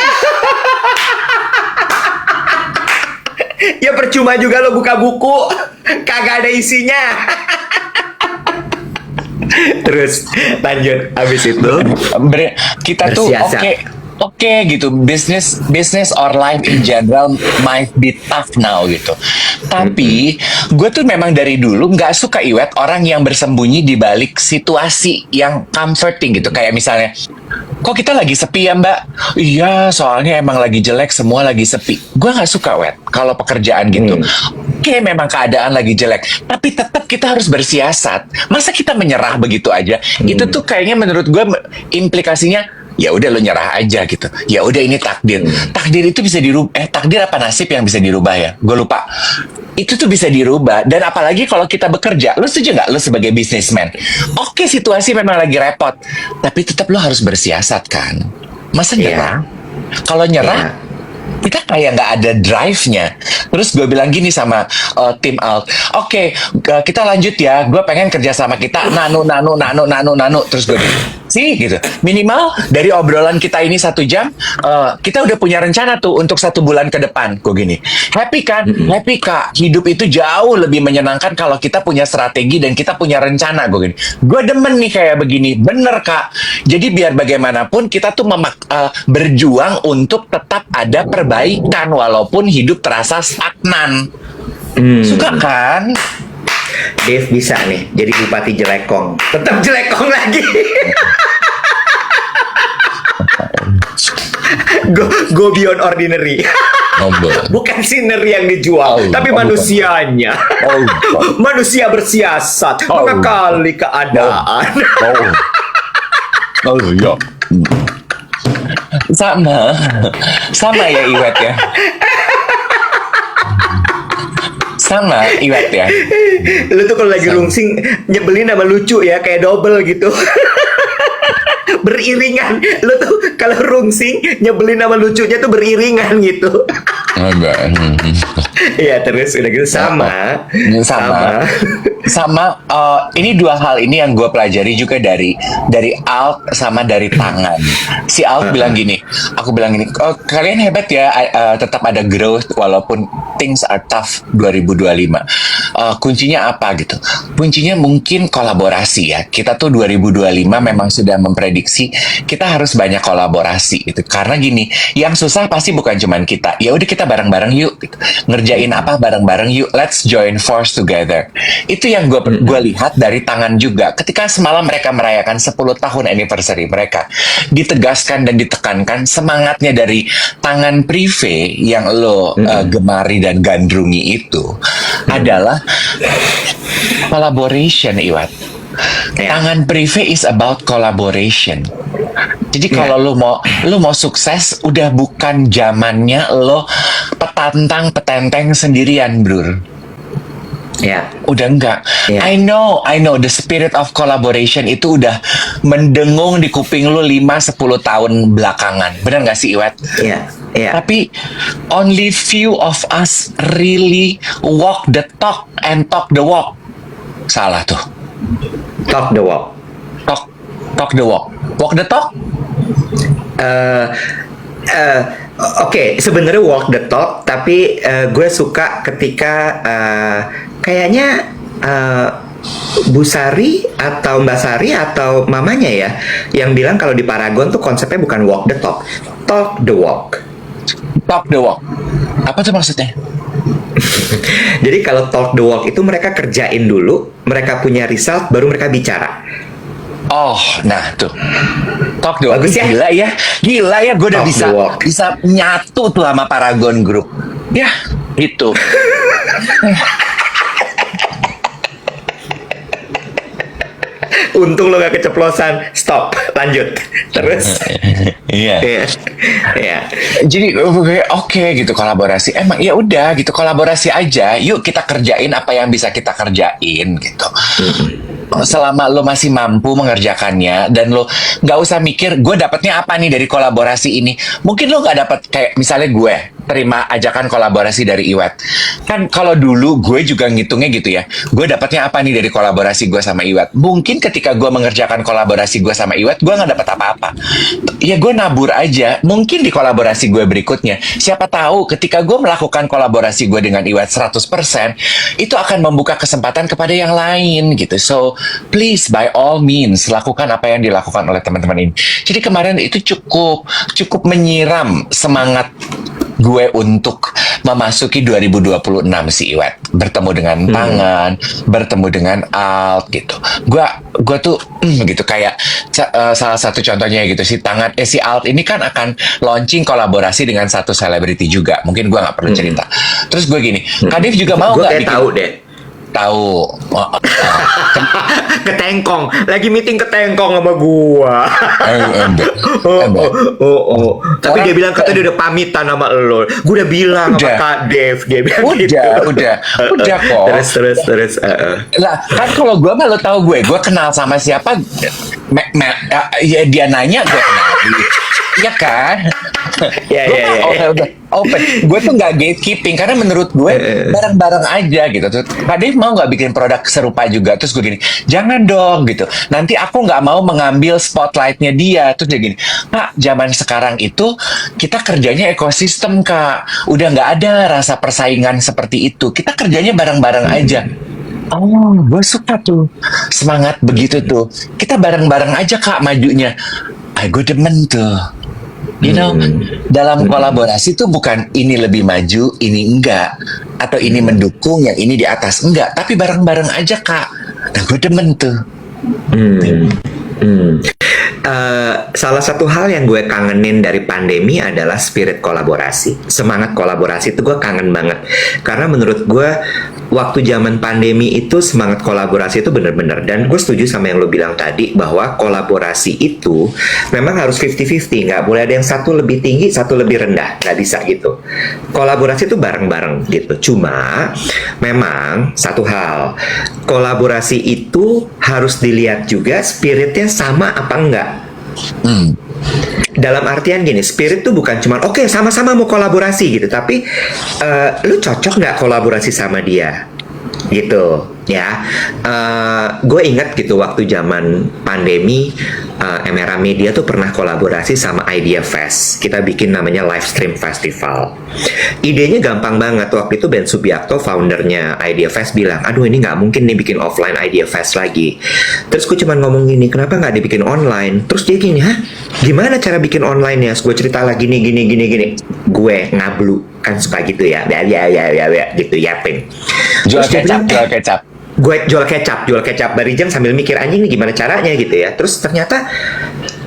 ya percuma juga lo buka buku, kagak ada isinya. Terus lanjut, habis itu Kita tuh bersiasat. oke gitu, business or life in general might be tough now gitu. Tapi gue tuh memang dari dulu nggak suka Iwet orang yang bersembunyi di balik situasi yang comforting gitu. Kayak misalnya, kok kita lagi sepi ya Mbak? Iya, soalnya emang lagi jelek, semua lagi sepi. Gue nggak suka Wet kalau pekerjaan gitu. Oke, memang keadaan lagi jelek, tapi tetap kita harus bersiasat. Masa kita menyerah begitu aja? Itu tuh kayaknya menurut gue implikasinya, ya udah lo nyerah aja gitu. Ya udah ini takdir. Takdir itu bisa dirubah. Takdir apa nasib yang bisa dirubah ya? Gue lupa. Itu tuh bisa dirubah. Dan apalagi kalau kita bekerja, lo setuju nggak lo sebagai businessman? Oke, situasi memang lagi repot, tapi tetap lo harus bersiasat kan. Masa nyerah? Kalau nyerah, kita kayak nggak ada drive-nya. Terus gue bilang gini sama tim Alt, oke, kita lanjut ya. Gue pengen kerja sama kita, nano. Terus gue bilang, sih gitu. Minimal dari obrolan kita ini 1 jam, kita udah punya rencana tuh untuk 1 bulan ke depan. Gue gini, happy kan? Happy Kak. Hidup itu jauh lebih menyenangkan kalau kita punya strategi dan kita punya rencana. Gue gini, gue demen nih kayak begini. Bener Kak. Jadi biar bagaimanapun kita tuh berjuang untuk tetap ada perbaikan walaupun hidup terasa stagnan. Suka kan? Dave bisa nih jadi bupati Jelekong. Tetap Jelekong lagi. Go beyond ordinary. Bukan scenery yang dijual, tapi manusianya. Manusia bersiasat, mengakali keadaan. Iya. Sama ya Iwet ya. Sama Iwet ya. Lu tuh kalau lagi rungsing nyebelin sama lucu ya, kayak double gitu. Beriringan. Lu tuh kalau rungsing nyebelin sama lucunya tuh beriringan gitu. Enggak. Iya, terus udah gitu sama. Ini 2 hal ini yang gue pelajari juga dari Alt sama dari tangan. Si Alt bilang gini, aku bilang gini, oh, kalian hebat ya, tetap ada growth walaupun things are tough 2025. Kuncinya apa gitu? Kuncinya mungkin kolaborasi ya. Kita tuh 2025 memang sudah memprediksi kita harus banyak kolaborasi gitu. Karena gini, yang susah pasti bukan cuman kita. Ya udah kita bareng-bareng yuk gitu. Ngerjain apa bareng-bareng yuk. Let's join force together. Itu yang gue lihat dari tangan juga. Ketika semalam mereka merayakan 10 tahun anniversary mereka, ditegaskan dan ditekankan semangatnya dari tangan prive yang lo gemari dan gandrungi itu adalah collaboration, Iwat. Tangan prive is about collaboration. Jadi kalau lo mau sukses, udah bukan zamannya lo petenteng sendirian, bro. Ya. Udah enggak. I know the spirit of collaboration itu udah mendengung di kuping lu 5-10 tahun belakangan. Benar nggak sih, Iwet? Iya. Tapi only few of us really walk the talk and talk the walk. Salah tuh. Talk the walk. Talk the walk. Walk the talk? Oke, sebenarnya walk the talk, tapi gue suka ketika kayaknya Bu Sari atau Mbak Sari atau mamanya ya yang bilang kalau di Paragon tuh konsepnya bukan walk the talk, talk the walk. Talk the walk. Apa tuh maksudnya? Jadi kalau talk the walk itu mereka kerjain dulu, mereka punya result, baru mereka bicara. Oh, nah tuh. Talk the walk. Bagus ya? Gila ya, gue udah Talk bisa nyatu tuh sama Paragon Group. Ya, gitu. Untung lo gak keceplosan. Stop, lanjut. Terus. Iya. Iya. Jadi oke gitu kolaborasi. Emang ya udah gitu kolaborasi aja. Yuk kita kerjain apa yang bisa kita kerjain gitu. Selama lo masih mampu mengerjakannya dan lo nggak usah mikir gue dapetnya apa nih dari kolaborasi ini. Mungkin lo nggak dapet kayak misalnya terima ajakan kolaborasi dari Iwet. Kan kalau dulu gue juga ngitungnya gitu ya. Gue dapatnya apa nih dari kolaborasi gue sama Iwet? Mungkin ketika gue mengerjakan kolaborasi gue sama Iwet, gue nggak dapat apa-apa. Ya gue nabur aja. Mungkin di kolaborasi gue berikutnya, siapa tahu ketika gue melakukan kolaborasi gue dengan Iwet 100%, itu akan membuka kesempatan kepada yang lain gitu. So, please by all means lakukan apa yang dilakukan oleh teman-teman ini. Jadi kemarin itu cukup menyiram semangat gue untuk memasuki 2026 si Iwet, bertemu dengan Tangan, bertemu dengan Alt gitu. Gue tuh gitu kayak salah satu contohnya gitu, si Alt ini kan akan launching kolaborasi dengan satu selebriti juga. Mungkin gue nggak perlu cerita. Terus gue gini, Kadif juga mau nggak bikin? Tahu deh. Tahu. Ke Tengkong, lagi meeting ke Tengkong sama gua. Tapi dia bilang katanya dia udah pamitan sama lo. Gua udah bilang sama Kak Dev, dia bilang gitu. Udah kok. Terus. Lah, kan kalau gue mah lo tau gue kenal sama siapa, ya dia nanya gue kenal. Iya kan? Ya. Udah open. Gue tuh nggak gatekeeping karena menurut gue bareng-bareng aja gitu. Tuh, Pak Dev mau nggak bikin produk serupa juga? Terus gue gini, jangan dong gitu. Nanti aku nggak mau mengambil spotlightnya dia. Terus dia gini, Pak, zaman sekarang itu kita kerjanya ekosistem Kak. Udah nggak ada rasa persaingan seperti itu. Kita kerjanya bareng-bareng aja. Oh, gue suka tuh semangat begitu tuh. Kita bareng-bareng aja Kak majunya. Gue demen tuh. You know, dalam kolaborasi tuh bukan ini lebih maju, ini enggak, atau ini mendukung, yang ini di atas enggak, tapi bareng-bareng aja Kak. Nah, gue demen tuh. Salah satu hal yang gue kangenin dari pandemi adalah spirit kolaborasi. Semangat kolaborasi itu gue kangen banget. Karena menurut gue waktu zaman pandemi itu semangat kolaborasi itu bener-bener. Dan gue setuju sama yang lo bilang tadi bahwa kolaborasi itu memang harus 50-50. Nggak boleh ada yang satu lebih tinggi, satu lebih rendah. Nggak bisa gitu. Kolaborasi itu bareng-bareng gitu. Cuma memang satu hal, kolaborasi itu harus dilihat juga spiritnya sama apa enggak. Dalam artian gini, spirit tuh bukan cuman oke, sama-sama mau kolaborasi gitu, tapi lu cocok nggak kolaborasi sama dia gitu ya. Gue ingat gitu waktu zaman pandemi, MRA Media tuh pernah kolaborasi sama Idea Fest. Kita bikin namanya live stream festival. Idenya gampang banget. Waktu itu Ben Subiakto, foundernya Idea Fest, bilang, aduh ini nggak mungkin nih bikin offline Idea Fest lagi. Terus gue cuma ngomong gini, kenapa nggak dibikin online? Terus dia gini, hah? Gimana cara bikin online ya? Gue cerita lagi gini. Gue ngablu, kan suka gitu ya gitu yapin. Jual kecap. Gue jual kecap Barijam sambil mikir anjing nih gimana caranya gitu ya. Terus ternyata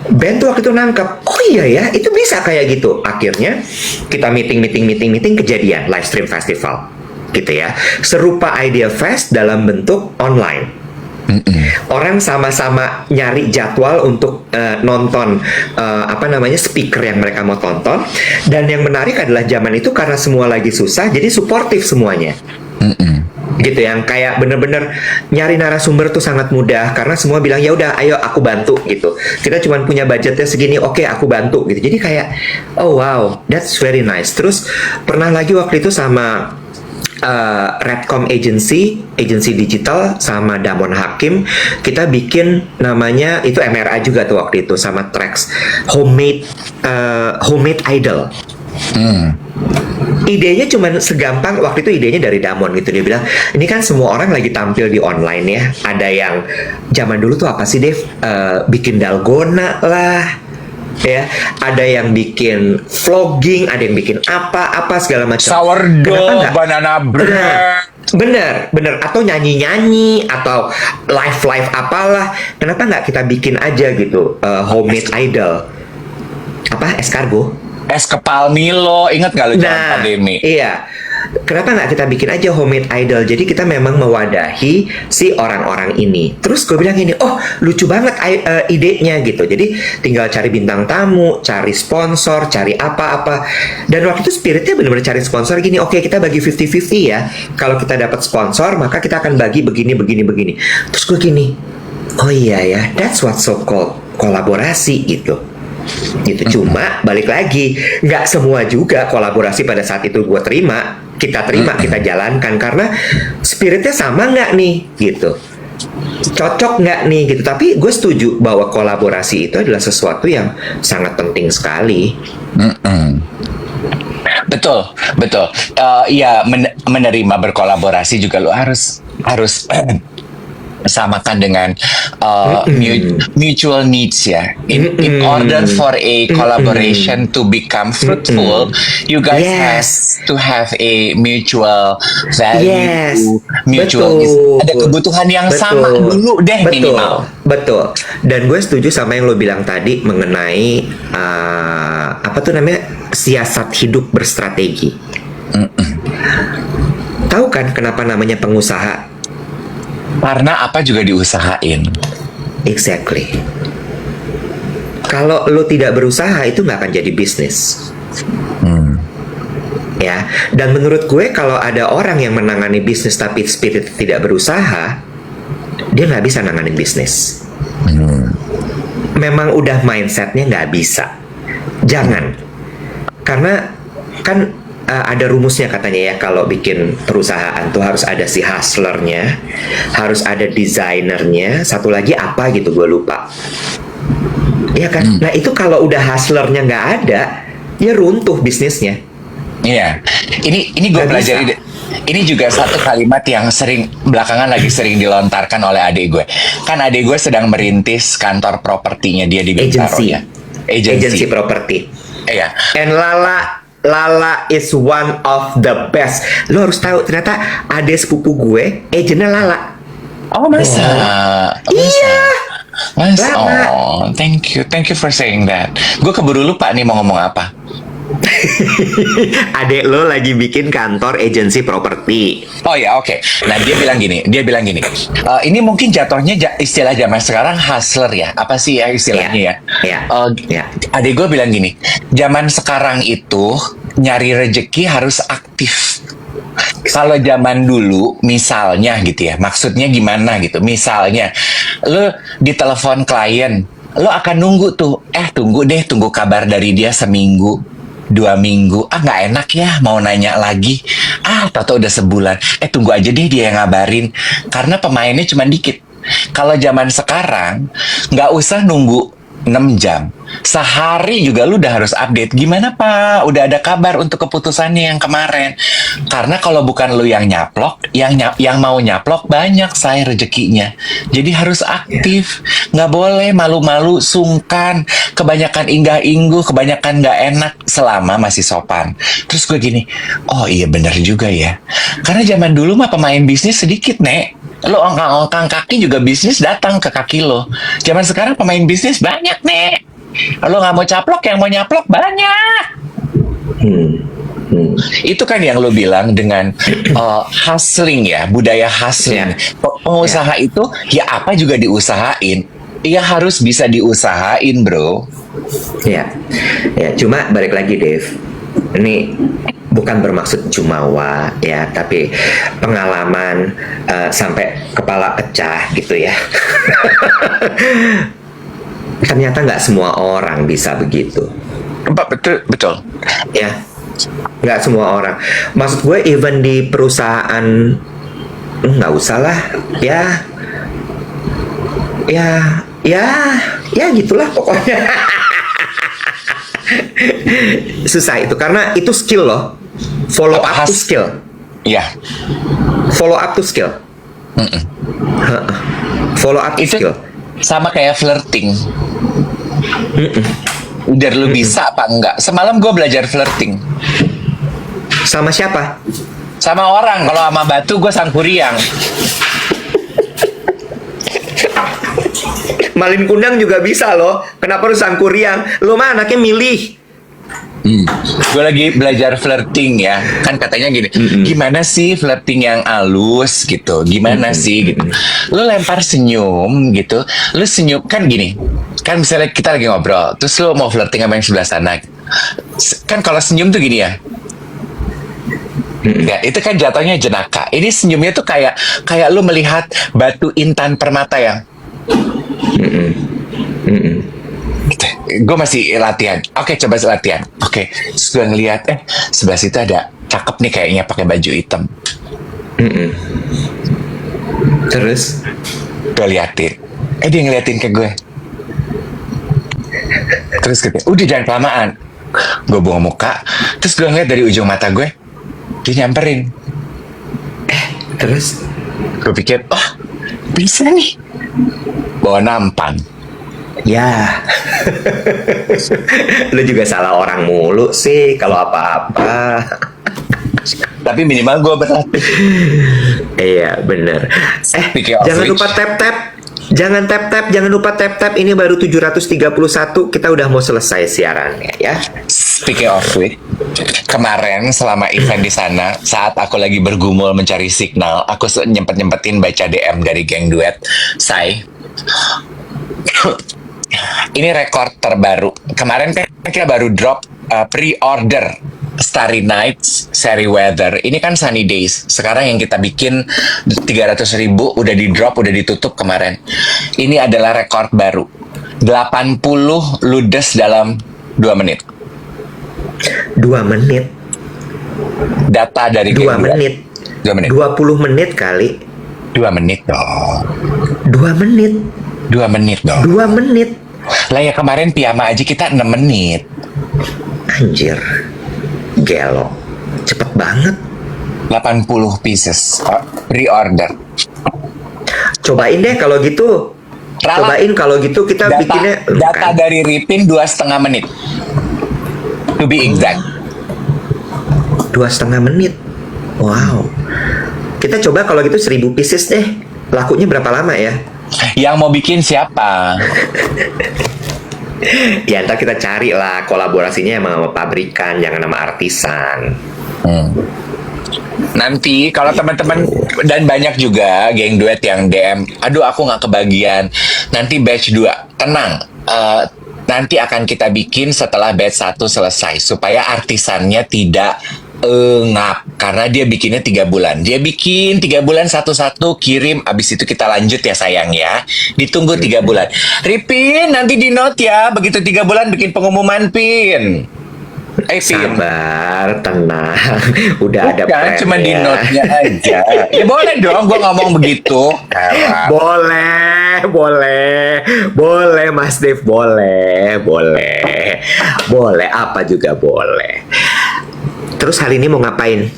Ben tuh waktu itu nangkep, oh iya ya itu bisa kayak gitu. Akhirnya kita meeting kejadian live stream festival gitu ya. Serupa Idea Fest dalam bentuk online. Orang sama-sama nyari jadwal untuk nonton speaker yang mereka mau tonton. Dan yang menarik adalah zaman itu karena semua lagi susah, jadi suportif semuanya. Gitu, yang kayak bener-bener nyari narasumber tuh sangat mudah karena semua bilang ya udah ayo aku bantu gitu. Kita cuma punya budgetnya segini, oke aku bantu gitu. Jadi kayak oh wow, that's very nice. Terus pernah lagi waktu itu sama Redcom Agency digital sama Damon Hakim, kita bikin namanya itu MRA juga tuh waktu itu sama Trax homemade idol. Idenya cuma segampang, waktu itu idenya dari Damon gitu. Dia bilang, ini kan semua orang lagi tampil di online ya. Ada yang zaman dulu tuh apa sih Dev? Bikin dalgona lah, ya. Ada yang bikin vlogging, ada yang bikin apa segala macam. Sourdough, banana bread. Bener. Atau nyanyi atau live apalah. Kenapa nggak kita bikin aja gitu homemade idol? Apa? Escargot? Es kepal Milo, ingat gak lu zaman pandemi? Iya. Kenapa nggak kita bikin aja homemade idol? Jadi kita memang mewadahi si orang-orang ini. Terus gue bilang gini, oh lucu banget idenya gitu. Jadi tinggal cari bintang tamu, cari sponsor, cari apa-apa. Dan waktu itu spiritnya benar-benar cari sponsor gini. Oke, kita bagi 50-50 ya. Kalau kita dapat sponsor, maka kita akan bagi begini. Terus gue gini, oh iya ya, that's what so called kolaborasi gitu. gitu. Cuma balik lagi, nggak semua juga kolaborasi pada saat itu gue terima, kita jalankan karena spiritnya sama nggak nih gitu, cocok nggak nih gitu. Tapi gue setuju bahwa kolaborasi itu adalah sesuatu yang sangat penting sekali. Betul, betul. Ya menerima berkolaborasi juga lo harus samakan dengan mutual needs ya. In order for a collaboration to become fruitful, you guys have to have a mutual value, mutual ada kebutuhan yang sama dulu deh minimal. Betul. Dan gue setuju sama yang lo bilang tadi mengenai apa tuh namanya, siasat hidup berstrategi. Tahu kan kenapa namanya pengusaha? Karena apa juga diusahain. Exactly. Kalau lo tidak berusaha itu nggak akan jadi bisnis. Ya, dan menurut gue kalau ada orang yang menangani bisnis tapi spirit tidak berusaha, dia nggak bisa nanganin bisnis. Memang udah mindsetnya nggak bisa. Jangan. Karena kan ada rumusnya katanya ya, kalau bikin perusahaan tuh harus ada si hustlernya, harus ada desainernya, satu lagi apa gitu gue lupa. Iya kan? Nah itu kalau udah hustlernya nggak ada, ya runtuh bisnisnya. Iya, ini gue pelajari. Ini juga satu kalimat yang belakangan lagi sering dilontarkan oleh adik gue. Kan adik gue sedang merintis kantor propertinya dia di Bintaro ya. Agency properti. Iya. And Lala is one of the best. Lo harus tahu ternyata adik sepupu gue agennya Lala. Oh masa? Iya. Mas, Lala. thank you for saying that. Gue keburu lupa nih mau ngomong apa. Adek lo lagi bikin kantor agensi properti. Oh ya, oke. Nah dia bilang gini, ini mungkin jatuhnya istilah zaman sekarang hustler ya, apa sih ya istilahnya ya? Adik gue bilang gini, zaman sekarang itu nyari rejeki harus aktif. Kalau zaman dulu, misalnya gitu ya, maksudnya gimana gitu? Misalnya, lo ditelepon klien, lo akan nunggu tuh, tunggu kabar dari dia seminggu. 2 minggu, nggak enak ya mau nanya lagi, tahu udah sebulan, tunggu aja deh dia yang ngabarin, karena pemainnya cuma dikit. Kalau zaman sekarang nggak usah nunggu 6 jam, sehari juga lu udah harus update, gimana Pak, udah ada kabar untuk keputusannya yang kemarin. Karena kalau bukan lu yang nyaplok, yang mau nyaplok banyak saya rezekinya. Jadi harus aktif, nggak boleh malu-malu, sungkan, kebanyakan inggah-ingguh, kebanyakan nggak enak, selama masih sopan. Terus gue gini, oh iya bener juga ya. Karena zaman dulu mah pemain bisnis sedikit, Nek. Lo ongkang-ongkang kaki juga bisnis datang ke kaki lo. Zaman sekarang pemain bisnis banyak, Nek. Lo nggak mau caplok, yang mau nyaplok banyak. Itu kan yang lo bilang dengan hustling ya, budaya hustling. Pengusaha itu ya apa juga diusahain. Ya harus bisa diusahain, bro. Ya, cuma balik lagi, Dave. Ini bukan bermaksud jumawa ya, tapi pengalaman sampai kepala pecah gitu ya. Ternyata nggak semua orang bisa begitu. Betul. Ya, nggak semua orang. Maksud gue even di perusahaan nggak usah lah. Ya gitulah pokoknya. Susah itu karena itu skill loh. Follow up to skill. Iya. Follow up to skill. Follow up to skill. Sama kayak flirting. Udah lu bisa apa enggak? Semalam gue belajar flirting. Sama siapa? Sama orang. Kalau sama batu gue sangkuriang. Malin kundang juga bisa loh. Kenapa harus sangkuriang? Lo mah anaknya milih. Gue lagi belajar flirting ya. Kan katanya gini, gimana sih flirting yang halus gitu? Gimana sih gitu? Lo lempar senyum gitu. Lo senyum kan gini. Kan misalnya kita lagi ngobrol, terus lo mau flirting sama yang sebelah sana. Kan kalau senyum tuh gini ya. Ya, itu kan jatuhnya jenaka. Ini senyumnya tuh kayak lo melihat batu intan permata yang gue masih latihan. Oke, coba latihan. Oke, terus gue ngeliat, sebelah situ ada cakep nih kayaknya pakai baju hitam. Mm-mm. Terus Gue liatin. Dia ngeliatin ke gue. Terus gitu, udah jangan kelamaan. Gue buang muka, terus gue ngeliat dari ujung mata gue, dia nyamperin. terus Gue pikir, oh bisa nih. Bawa nampan. ya. Lu juga salah orang mulu sih kalau apa-apa. Tapi minimal gue berlatih. Iya bener. Speaking of Jangan which. lupa tap-tap. Jangan tap-tap, jangan lupa tap-tap. Ini baru 731, kita udah mau selesai siarannya ya. Speaking of which, kemarin selama event di sana, saat aku lagi bergumul mencari signal, aku nyempet-nyempetin baca DM dari geng duet. Say, ini rekor terbaru. Kemarin kan kita baru drop pre-order Starry Nights, Seri Weather. Ini kan Sunny Days. Sekarang yang kita bikin 300.000 udah di drop, udah ditutup kemarin. Ini adalah rekor baru. 80 ludes dalam 2 menit. 2 menit, Data dari 2 geng duet. menit, 2 menit. 20 menit kali. 2 menit dong. 2 menit, 2 menit dong. 2 menit. Lah ya kemarin piyama aja kita 6 menit. Anjir, gelo, cepet banget. 80 pieces pre-order. Cobain deh kalau gitu. Ralat. Cobain kalau gitu kita bikinnya. Data Kan? dari Ripin 2,5 menit. To be exact. 2,5 menit. Wow. Kita coba kalau gitu 1000 pieces deh. Lakunya berapa lama ya? Yang mau bikin siapa? Ya ntar kita cari lah kolaborasinya emang sama pabrikan, jangan sama artisan. Nanti kalau teman-teman dan banyak juga geng duet yang DM, aduh aku nggak kebagian. Nanti batch 2, tenang. Nanti akan kita bikin setelah batch 1 selesai supaya artisannya tidak ngap, karena dia bikinnya 3 bulan. Dia bikin 3 bulan satu-satu, kirim, abis itu kita lanjut ya sayang ya. Ditunggu 3 bulan. Ripin, nanti di note ya. Begitu 3 bulan bikin pengumuman, Pin. Pin. Sabar, tenang. Udah ada Bukan, plan cuma di ya. note-nya aja. Ya boleh dong, gue ngomong begitu. Boleh, boleh, boleh, Mas Dev, boleh, boleh, boleh, apa juga boleh. Terus hari ini mau ngapain?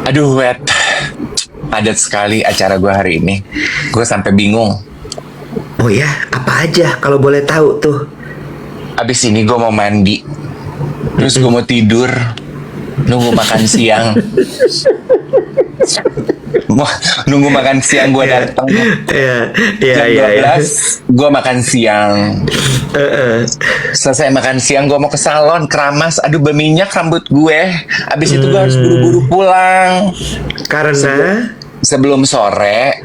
Aduh, Wet. Padat sekali acara gue hari ini. Gue sampai bingung. Oh ya, apa aja kalau boleh tahu tuh? Abis ini gue mau mandi. Terus gue mau tidur. Nunggu makan siang. Nunggu makan siang gue datang. Iya, Jam 12, gue makan siang. Selesai makan siang, gue mau ke salon, keramas. Aduh, berminyak rambut gue. Abis itu gue harus buru-buru pulang. Karena Sebelum sore,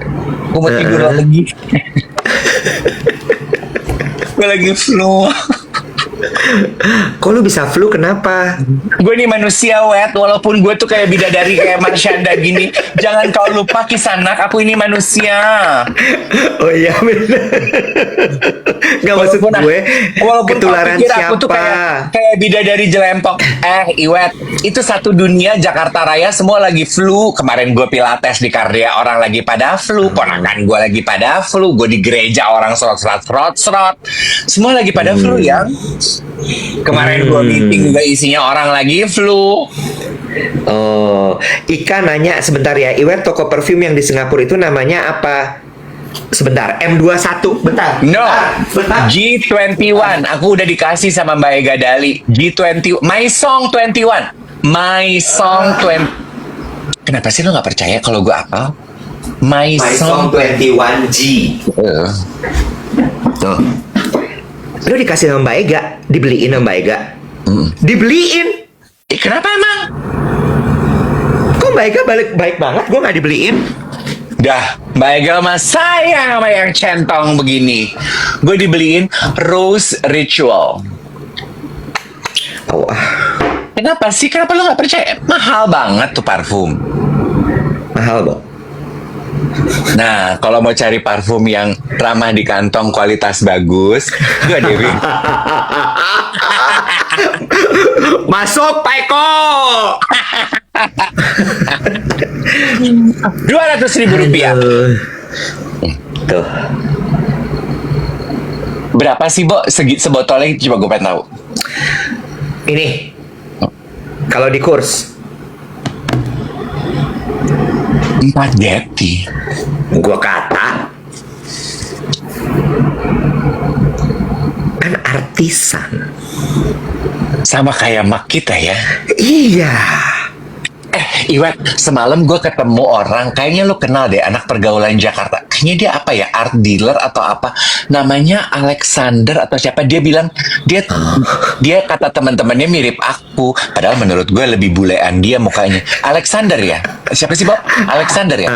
gue mau tidur lagi. Gue lagi flu. kok lu bisa flu, kenapa? Gue nih manusia, Wet. Walaupun gue tuh kayak bidadari kayak Marsyanda gini, jangan kau lupa Kisanak, aku ini manusia. Oh iya bener. Gak maksud gue Walaupun ketularan kau pikir siapa? aku tuh kayak bidadari jelempok. Iwet, itu satu dunia Jakarta Raya semua lagi flu. Kemarin gue pilates di Kardia, orang lagi pada flu. Ponakan gue lagi pada flu. Gue di gereja orang serot. Semua lagi pada flu ya. Kemarin gue meeting juga isinya orang lagi flu. Oh, Ika nanya sebentar ya, Iwet, toko parfum yang di Singapura itu namanya apa? Sebentar, M21, bentar. No, bentar. G21. Aku udah dikasih sama Mbak Ega Dali. G20, My Song 21. My Song 20. Kenapa sih lo nggak percaya kalau gue apal? My Song 21G. Tuh. Lu dikasih sama Mbak Ega, dibeliin sama Mbak Ega. Dibeliin? Kenapa emang? Kok Mbak Ega baik banget, gue nggak dibeliin. Dah, Mbak Ega mah sayang sama yang centong begini. Gue dibeliin Rose Ritual. Oh, Kenapa sih? Kenapa lo nggak percaya? Mahal banget tuh parfum. mahal, Bo. Nah, kalau mau cari parfum yang ramah di kantong, kualitas bagus, gue Dewi. Masuk, Pak Eko. 200.000 rupiah. Aduh. Tuh. Berapa sih, Bo? Sebotolnya coba gue pengen tahu. Ini. Kalau di kurs, 4 Getty. gua kata kan artisan. Sama kayak mak kita ya. Iya. Iwet, semalam gue ketemu orang, kayaknya lo kenal deh, anak pergaulan Jakarta. Kayaknya dia apa ya, art dealer atau apa. Namanya Alexander atau siapa. Dia bilang, dia kata teman-temannya mirip aku. Padahal menurut gue lebih bulean dia mukanya. Alexander ya? Siapa sih, Bob? Alexander ya?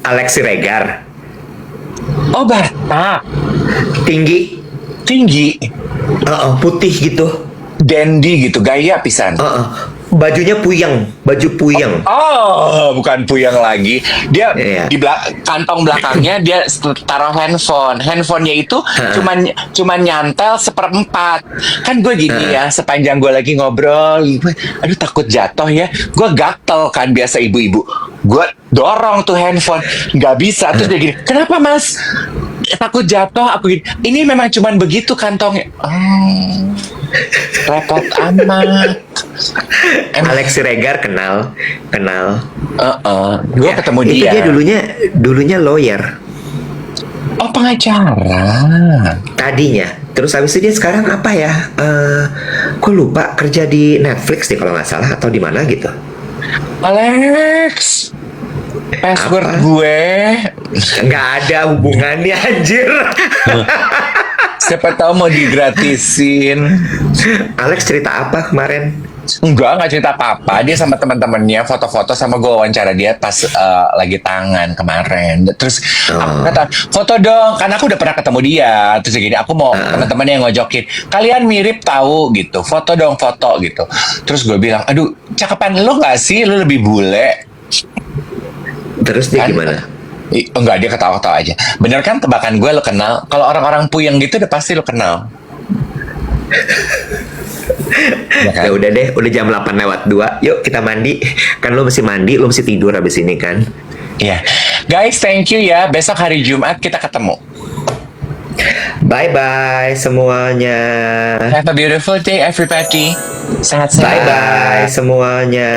Alex Siregar. Oh, Batak. Tinggi. Tinggi. Putih gitu. Dandy gitu, gaya pisan. Bajunya puyeng, baju puyeng. Oh, bukan puyeng lagi. Dia Iya. di kantong belakangnya dia taruh handphone. Handphonenya itu cuman nyantel 1/4. Kan gue gini ya, sepanjang gue lagi ngobrol, aduh takut jatuh ya. Gue gatel kan biasa ibu-ibu. Gue dorong tuh handphone, nggak bisa. Terus dia gini, kenapa Mas? Takut jatuh. Aku gini, ini memang cuman begitu kantongnya. Repot amat. Alex Siregar kenal. Gue ketemu itu dia. dia dulunya lawyer Oh, pengacara. tadinya. Terus habis itu dia sekarang apa ya? Gue lupa, kerja di Netflix deh kalau nggak salah, atau di mana gitu. Alex, password Apa? gue. Nggak ada hubungannya, anjir. Siapa tahu mau digratisin. Alex cerita apa kemarin? Nggak cerita apa-apa. Dia sama teman-temannya foto-foto sama gue, wawancara dia pas lagi tangan kemarin. Terus aku kata, foto dong. Karena aku udah pernah ketemu dia. Terus gini, aku mau teman-temannya yang ngojokin. Kalian mirip tahu gitu. Foto dong, foto gitu. Terus gue bilang, aduh, cakepan lo nggak sih? Lo lebih bule. Terus dia Kan? gimana? Enggak, dia ketawa-ketawa aja. Bener kan tebakan gue lo kenal? Kalau orang-orang puyeng gitu udah pasti lo kenal. Ya kan? Ya udah deh, udah jam 8:02. Yuk kita mandi. Kan lo mesti mandi, lo mesti tidur habis ini kan. Iya. Guys, thank you ya. Besok hari Jumat kita ketemu. Bye-bye semuanya. Have a beautiful day everybody. Sehat-sehat. Bye-bye semuanya.